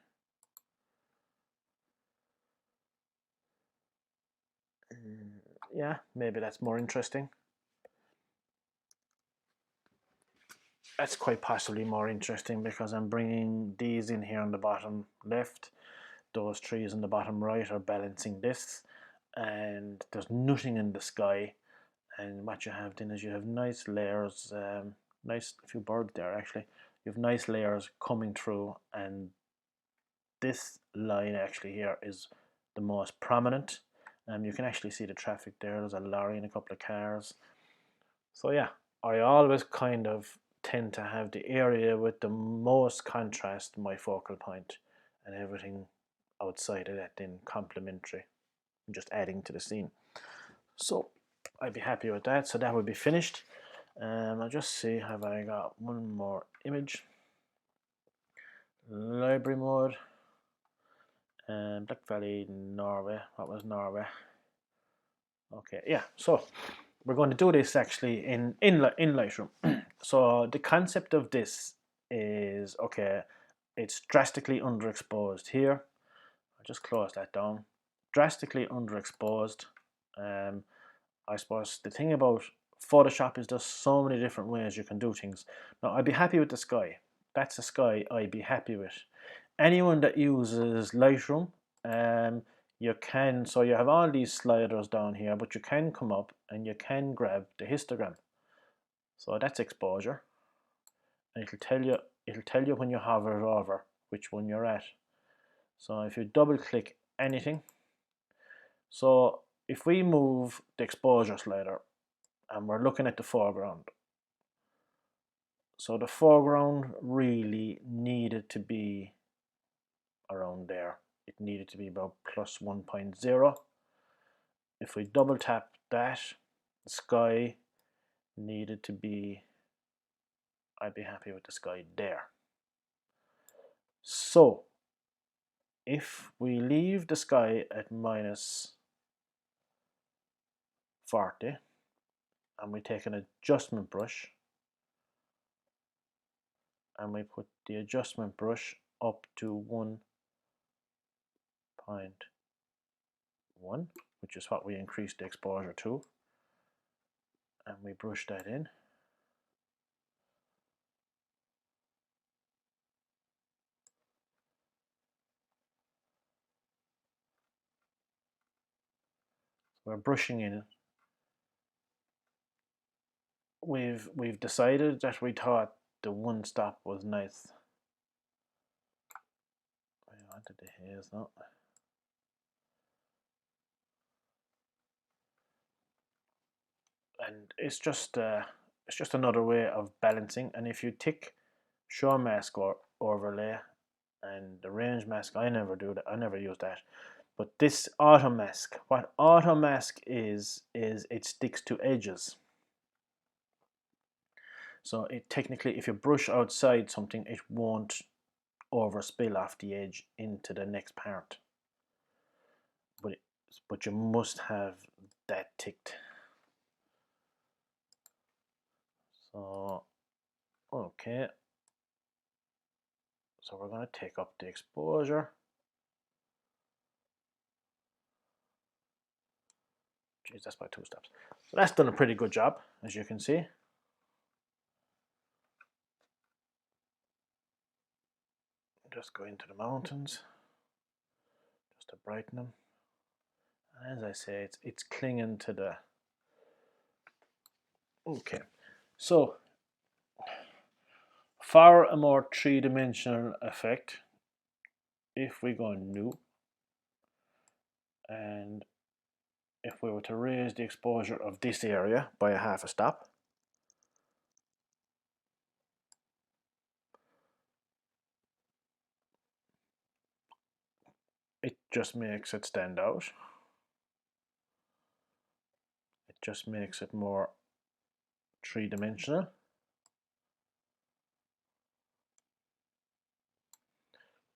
Yeah, maybe that's more interesting. That's quite possibly more interesting because I'm bringing these in here on the bottom left. Those trees on the bottom right are balancing this, and there's nothing in the sky. And what you have then is you have nice layers, nice few birds there actually. You have nice layers coming through, and this line actually here is the most prominent. You can actually see the traffic there. There's a lorry and a couple of cars. So yeah, I always kind of tend to have the area with the most contrast my focal point, and everything outside of that then complementary, just adding to the scene. So I'd be happy with that. So that would be finished. I'll just see, have I got one more image? Library mode. Black Valley, Norway. What was Norway? Okay, yeah. So we're going to do this actually in Lightroom. So the concept of this is, okay, it's drastically underexposed here. I'll just close that down. Drastically underexposed. I suppose the thing about Photoshop is there's so many different ways you can do things. Now I'd be happy with the sky. That's a sky I'd be happy with. Anyone that uses Lightroom, you can, so you have all these sliders down here, but you can come up and you can grab the histogram. So that's exposure. And it'll tell you when you hover it over which one you're at. So if you double click anything, so if we move the exposure slider and we're looking at the foreground, so the foreground really needed to be around there. It needed to be about plus 1.0. If we double tap that, the sky needed to be, I'd be happy with the sky there. So if we leave the sky at minus 40 and we take an adjustment brush and we put the adjustment brush up to 1.1, which is what we increased the exposure to, and we brush that in, we're brushing in. We've decided that we thought the one stop was nice. I wanted the haze now. And it's just another way of balancing. And if you tick show mask or overlay and the range mask, I never do that. I never use that. But this auto mask, what auto mask is it sticks to edges. So it technically, if you brush outside something, it won't overspill off the edge into the next part. But you must have that ticked. So okay. So we're going to take up the exposure. Geez, that's by 2 steps. So that's done a pretty good job, as you can see. Just go into the mountains, just to brighten them. And as I say, it's clinging to the. Okay, so for a more three-dimensional effect, if we go new, and if we were to raise the exposure of this area by a half a stop, it just makes it stand out. It just makes it more three-dimensional.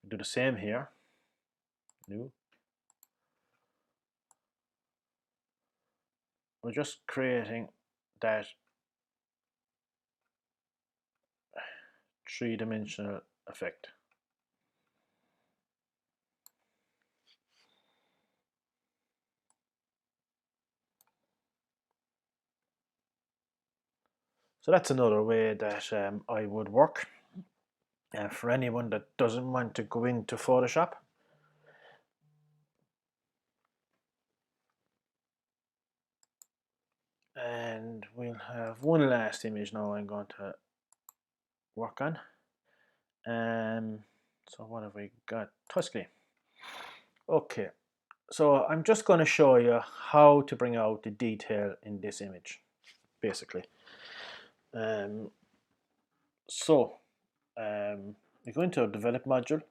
Do the same here. New. We're just creating that three-dimensional effect. So that's another way that I would work. For anyone that doesn't want to go into Photoshop, and we'll have one last image now I'm going to work on. So what have we got? Tuscany. Okay, so I'm just going to show you how to bring out the detail in this image, basically. So we go into our develop module,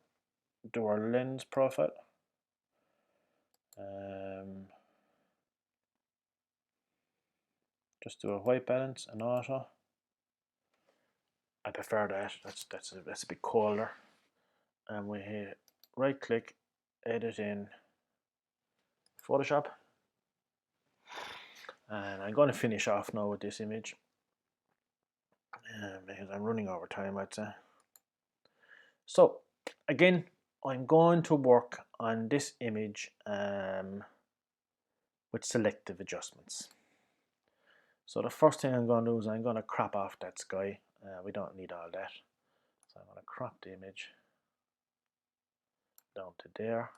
do our lens profile. Just do a white balance and auto. I prefer that. That's a bit colder. And we hit right click, edit in Photoshop. And I'm going to finish off now with this image because I'm running over time, I'd say. So again, I'm going to work on this image with selective adjustments. So the first thing I'm going to do is I'm going to crop off that sky. We don't need all that. So I'm going to crop the image down to there.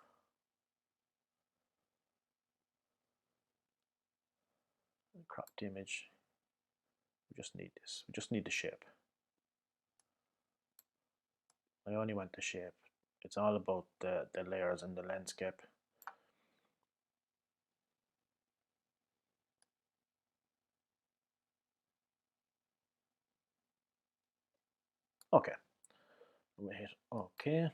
Crop the image. We just need this. We just need the shape. I only want the shape. It's all about the layers and the landscape. Okay. We hit OK.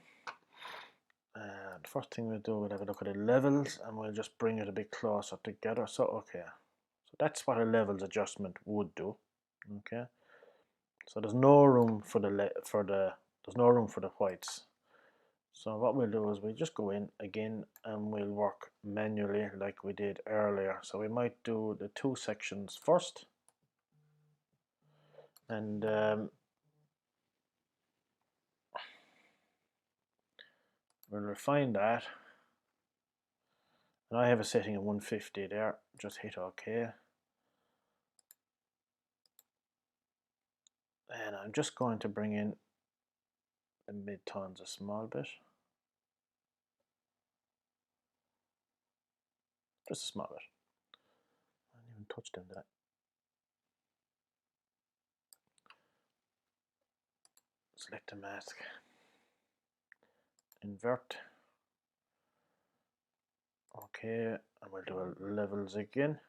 And the first thing we'll do, we'll have a look at the levels, and we'll just bring it a bit closer together. So okay. So that's what a levels adjustment would do. Okay. So there's no room for there's no room for the whites. So what we'll do is we'll just go in again and we'll work manually like we did earlier. So we might do the two sections first, and we'll refine that. And I have a setting of 150 there. Just hit OK. And I'm just going to bring in the mid-tones a small bit. Just a small bit. I didn't even touch them, did I? Select the mask. Invert. Okay, and we'll do our levels again.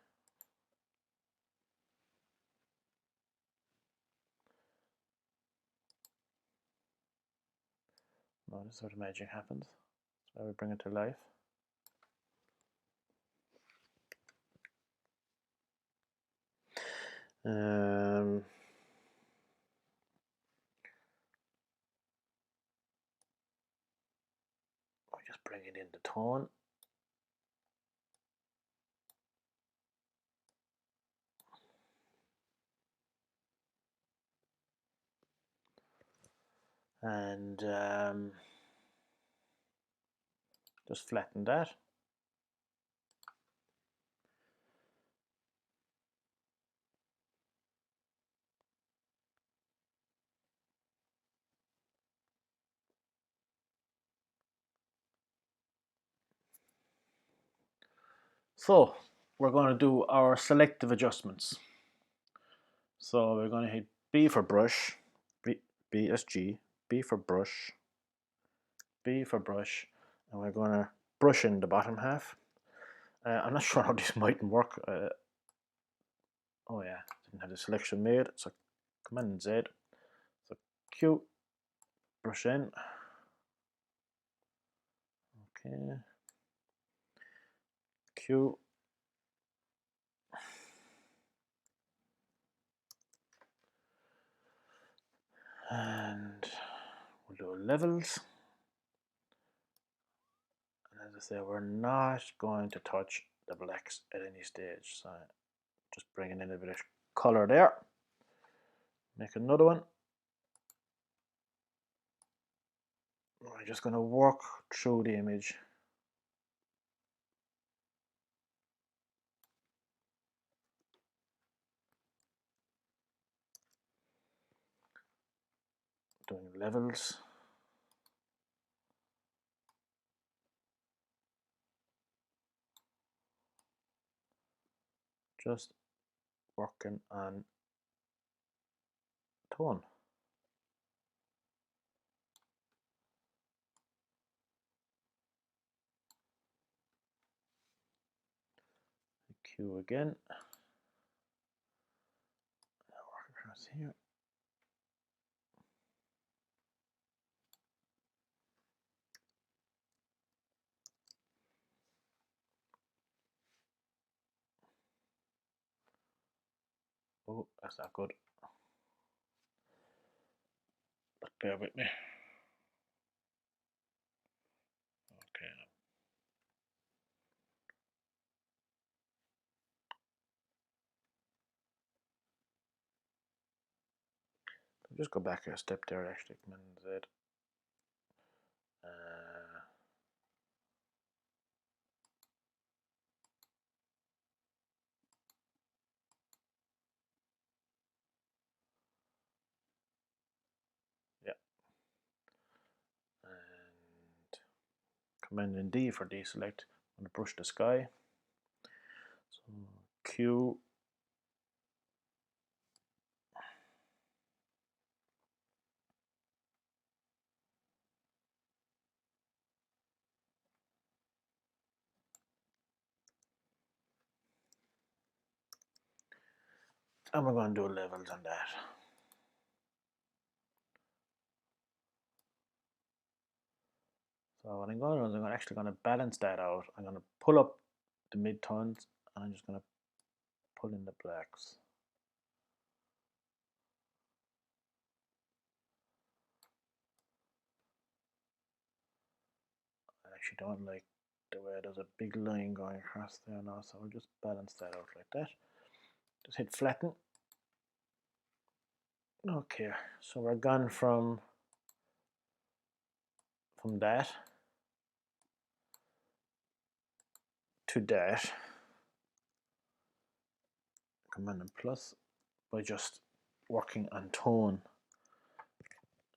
Now this is where the magic happens. That's why we bring it to life. I just bring it in the tone. And just flatten that. So we're going to do our selective adjustments. So we're going to hit B for brush, BSG, B for brush, B for brush, and we're going to brush in the bottom half. I'm not sure how this might work. Oh yeah, didn't have the selection made. So Command Z. So Q, brush in. Okay. Q. And we'll do levels. And as I say, we're not going to touch the blacks at any stage. So just bringing in a bit of color there. Make another one. We're just going to work through the image. levels. Just working on tone. Q again. Now work across here. Oh, that's not good. But bear with me. Okay. I'll just go back a step there, actually. Command Z. Yeah. And Command and D for deselect. I'm going to brush the sky. So Q. And we're going to do levels on that. So what I'm going to do is I'm actually going to balance that out. I'm going to pull up the mid-tones and I'm just going to pull in the blacks. I actually don't like the way there's a big line going across there now, so I'll just balance that out like that. Just hit flatten. Okay, so we're gone from that to that. Command and plus by just working on tone,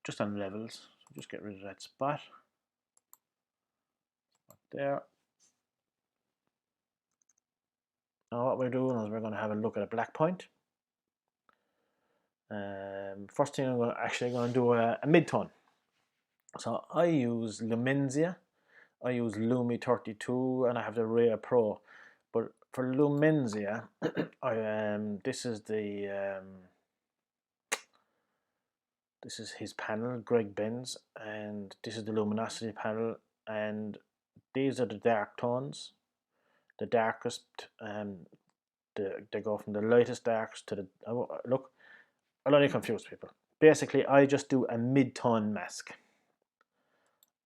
just on levels. So just get rid of that spot there. Now what we're doing is we're going to have a look at a black point. First thing I'm going to do a mid-tone. So I use Lumenzia, I use Lumi 32, and I have the Rare Pro. But for Lumenzia, this is his panel, Greg Benz, and this is the luminosity panel, and these are the dark tones, the darkest. They go from the lightest darks to the look. I'll only confuse people. Basically, I just do a mid-tone mask.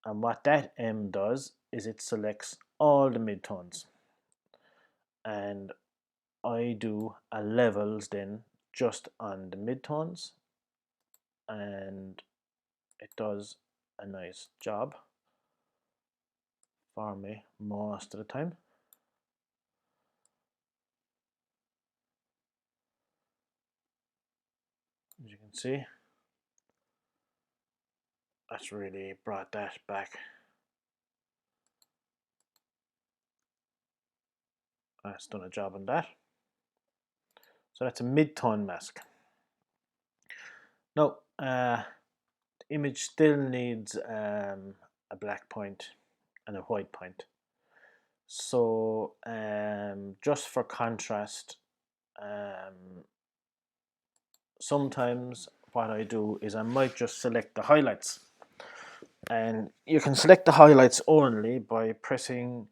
And what that M does is it selects all the midtones. And I do a levels then just on the midtones. And it does a nice job for me most of the time. As you can see, that's really brought that back. That's done a job on that. So that's a mid-tone mask. Now, the image still needs a black point and a white point. So just for contrast, sometimes what I do is I might just select the highlights. And you can select the highlights only by pressing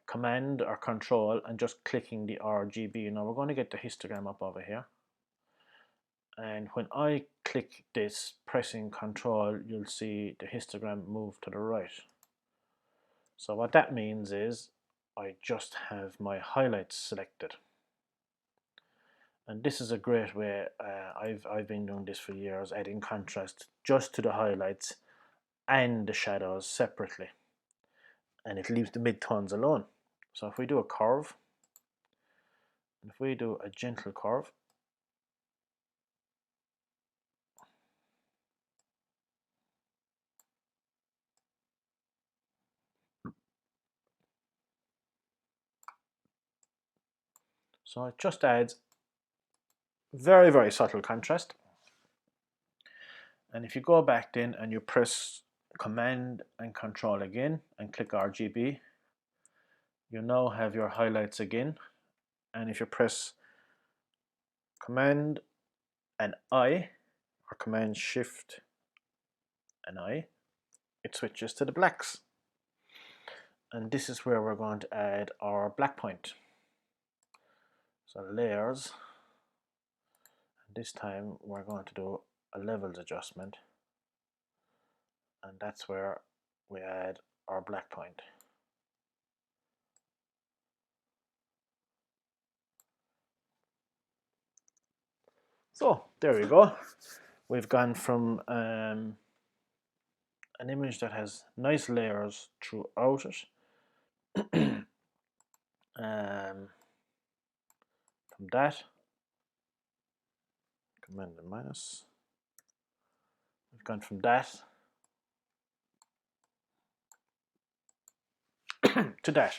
Command or Control and just clicking the RGB. Now we're going to get the histogram up over here. And when I click this, pressing Control, you'll see the histogram move to the right. So what that means is I just have my highlights selected. And this is a great way, I've been doing this for years, adding contrast just to the highlights and the shadows separately. And it leaves the midtones alone. So if we do a curve, if we do a gentle curve, So it just adds very, very subtle contrast. And if you go back then and you press Command and Control again and click RGB, you now have your highlights again. And if you press Command and I, or Command Shift and I, it switches to the blacks. And this is where we're going to add our black point. So layers, and this time we're going to do a levels adjustment, and that's where we add our black point. So there we go. We've gone from an image that has nice layers throughout it. From that, Command and minus, we've gone from that to that.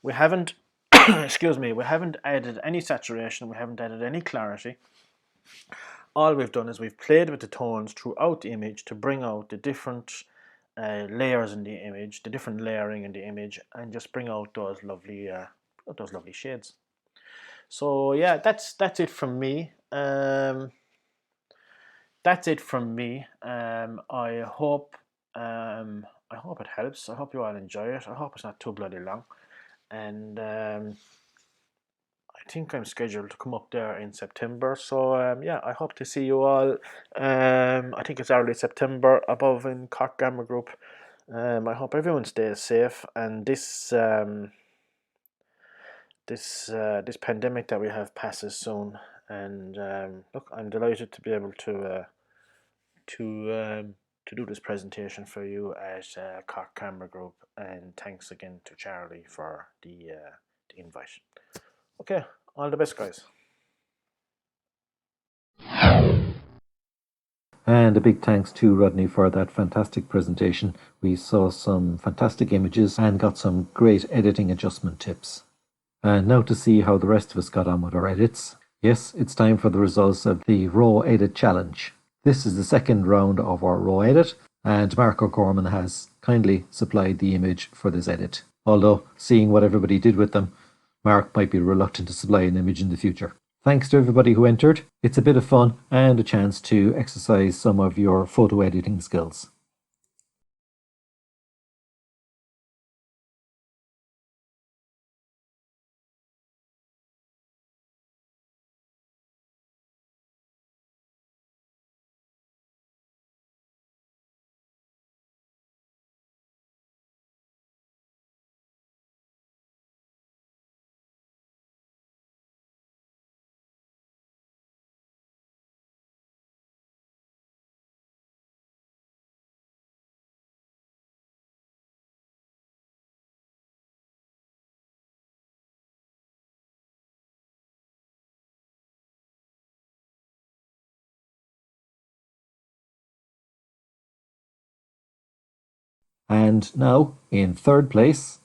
We haven't, excuse me, we haven't added any saturation, we haven't added any clarity. All we've done is we've played with the tones throughout the image to bring out the different layers in the image, the different layering in the image, and just bring out those lovely shades. So yeah, that's it from me. That's it from me. I hope it helps. I hope you all enjoy it. I hope it's not too bloody long. And I think I'm scheduled to come up there in September. So yeah, I hope to see you all. I think it's early September above in Cork Gamma Group. I hope everyone stays safe, and this pandemic that we have passes soon. And look, I'm delighted to be able to do this presentation for you at Cork Camera Group, and thanks again to Charlie for the invite. Okay, all the best, guys. And a big thanks to Rodney for that fantastic presentation. We saw some fantastic images and got some great editing adjustment tips. And now to see how the rest of us got on with our edits. Yes, it's time for the results of the Raw Edit Challenge. This is the second round of our Raw Edit, and Mark O'Gorman has kindly supplied the image for this edit. Although, seeing what everybody did with them, Mark might be reluctant to supply an image in the future. Thanks to everybody who entered. It's a bit of fun and a chance to exercise some of your photo editing skills. And now, in third place,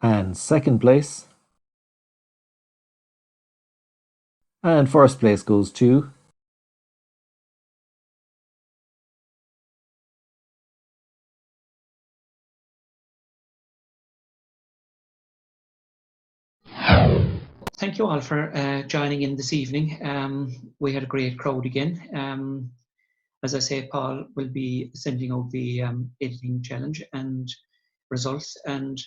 and second place, and first place goes to Thank you all for joining in this evening. We had a great crowd again. As I say, Paul will be sending out the editing challenge and results, and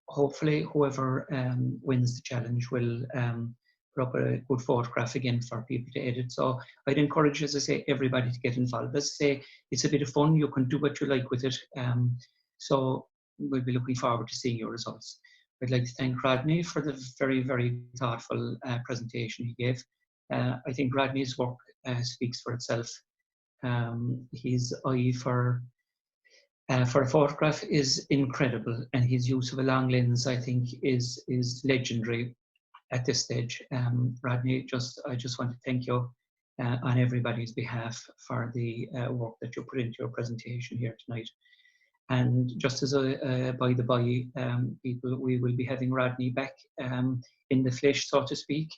hopefully whoever wins the challenge will put up a good photograph again for people to edit. So I'd encourage, as I say, everybody to get involved. As I say, it's a bit of fun. You can do what you like with it. So we'll be looking forward to seeing your results. I'd like to thank Rodney for the very, very thoughtful presentation he gave. I think Rodney's work speaks for itself. His eye for a photograph is incredible, and his use of a long lens, I think, is legendary at this stage. Rodney, I just want to thank you. on everybody's behalf for the work that you put into your presentation here tonight. And just as a by the by, people, we will be having Rodney back in the flesh, so to speak.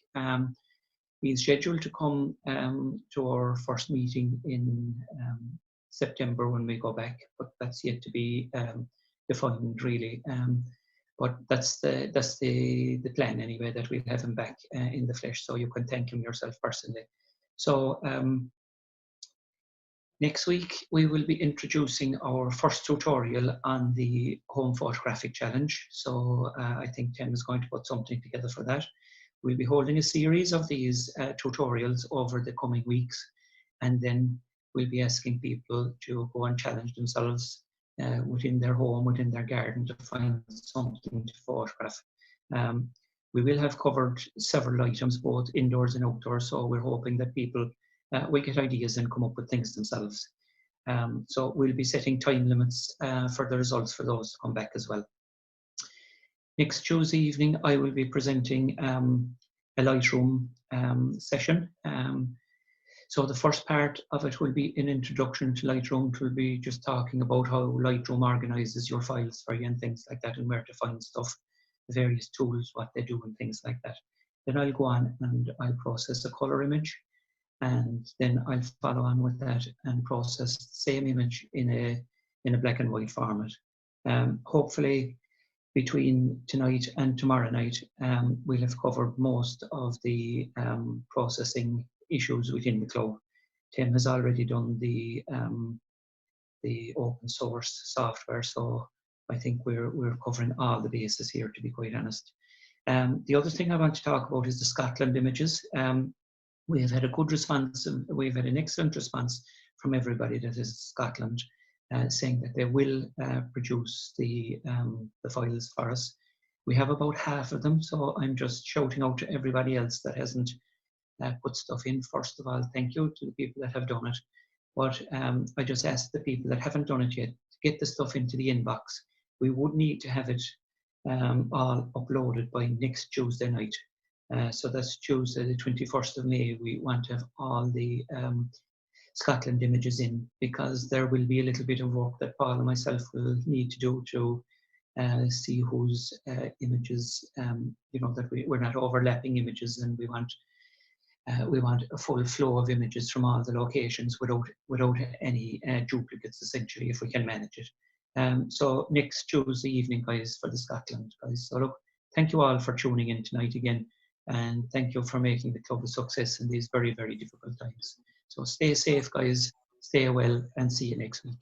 He's scheduled to come to our first meeting in September when we go back, but that's yet to be defined really. But that's the plan anyway, that we'll have him back in the flesh, so you can thank him yourself personally. So next week we will be introducing our first tutorial on the home photographic challenge. So I think Tim is going to put something together for that. We'll be holding a series of these tutorials over the coming weeks, and then we'll be asking people to go and challenge themselves within their home, within their garden, to find something to photograph. We will have covered several items, both indoors and outdoors, so we're hoping that people will get ideas and come up with things themselves. So we'll be setting time limits for the results for those to come back as well. Next Tuesday evening, I will be presenting a Lightroom session. So the first part of it will be an introduction to Lightroom. It will be just talking about how Lightroom organizes your files for you and things like that, and where to find stuff, the various tools, what they do and things like that. Then I'll go on and I'll process a color image, and then I'll follow on with that and process the same image in a black and white format. Hopefully between tonight and tomorrow night, we'll have covered most of the processing issues within the club. Tim has already done the open source software, so I think we're covering all the bases here, to be quite honest. The other thing I want to talk about is the Scotland images. We have had a good response, we've had an excellent response from everybody that is Scotland, saying that they will produce the files for us. We have about half of them, so I'm just shouting out to everybody else that hasn't put stuff in. First of all, thank you to the people that have done it. But I just ask the people that haven't done it yet to get the stuff into the inbox. We would need to have it all uploaded by next Tuesday night. So that's Tuesday, the 21st of May. We want to have all the Scotland images in, because there will be a little bit of work that Paul and myself will need to do to see whose images, you know, that we're not overlapping images, and we want a full flow of images from all the locations without any duplicates, essentially, if we can manage it. So next Tuesday evening, guys, for the Scotland, guys. So look, thank you all for tuning in tonight again, and thank you for making the club a success in these very, very difficult times. So stay safe, guys, stay well, and see you next week.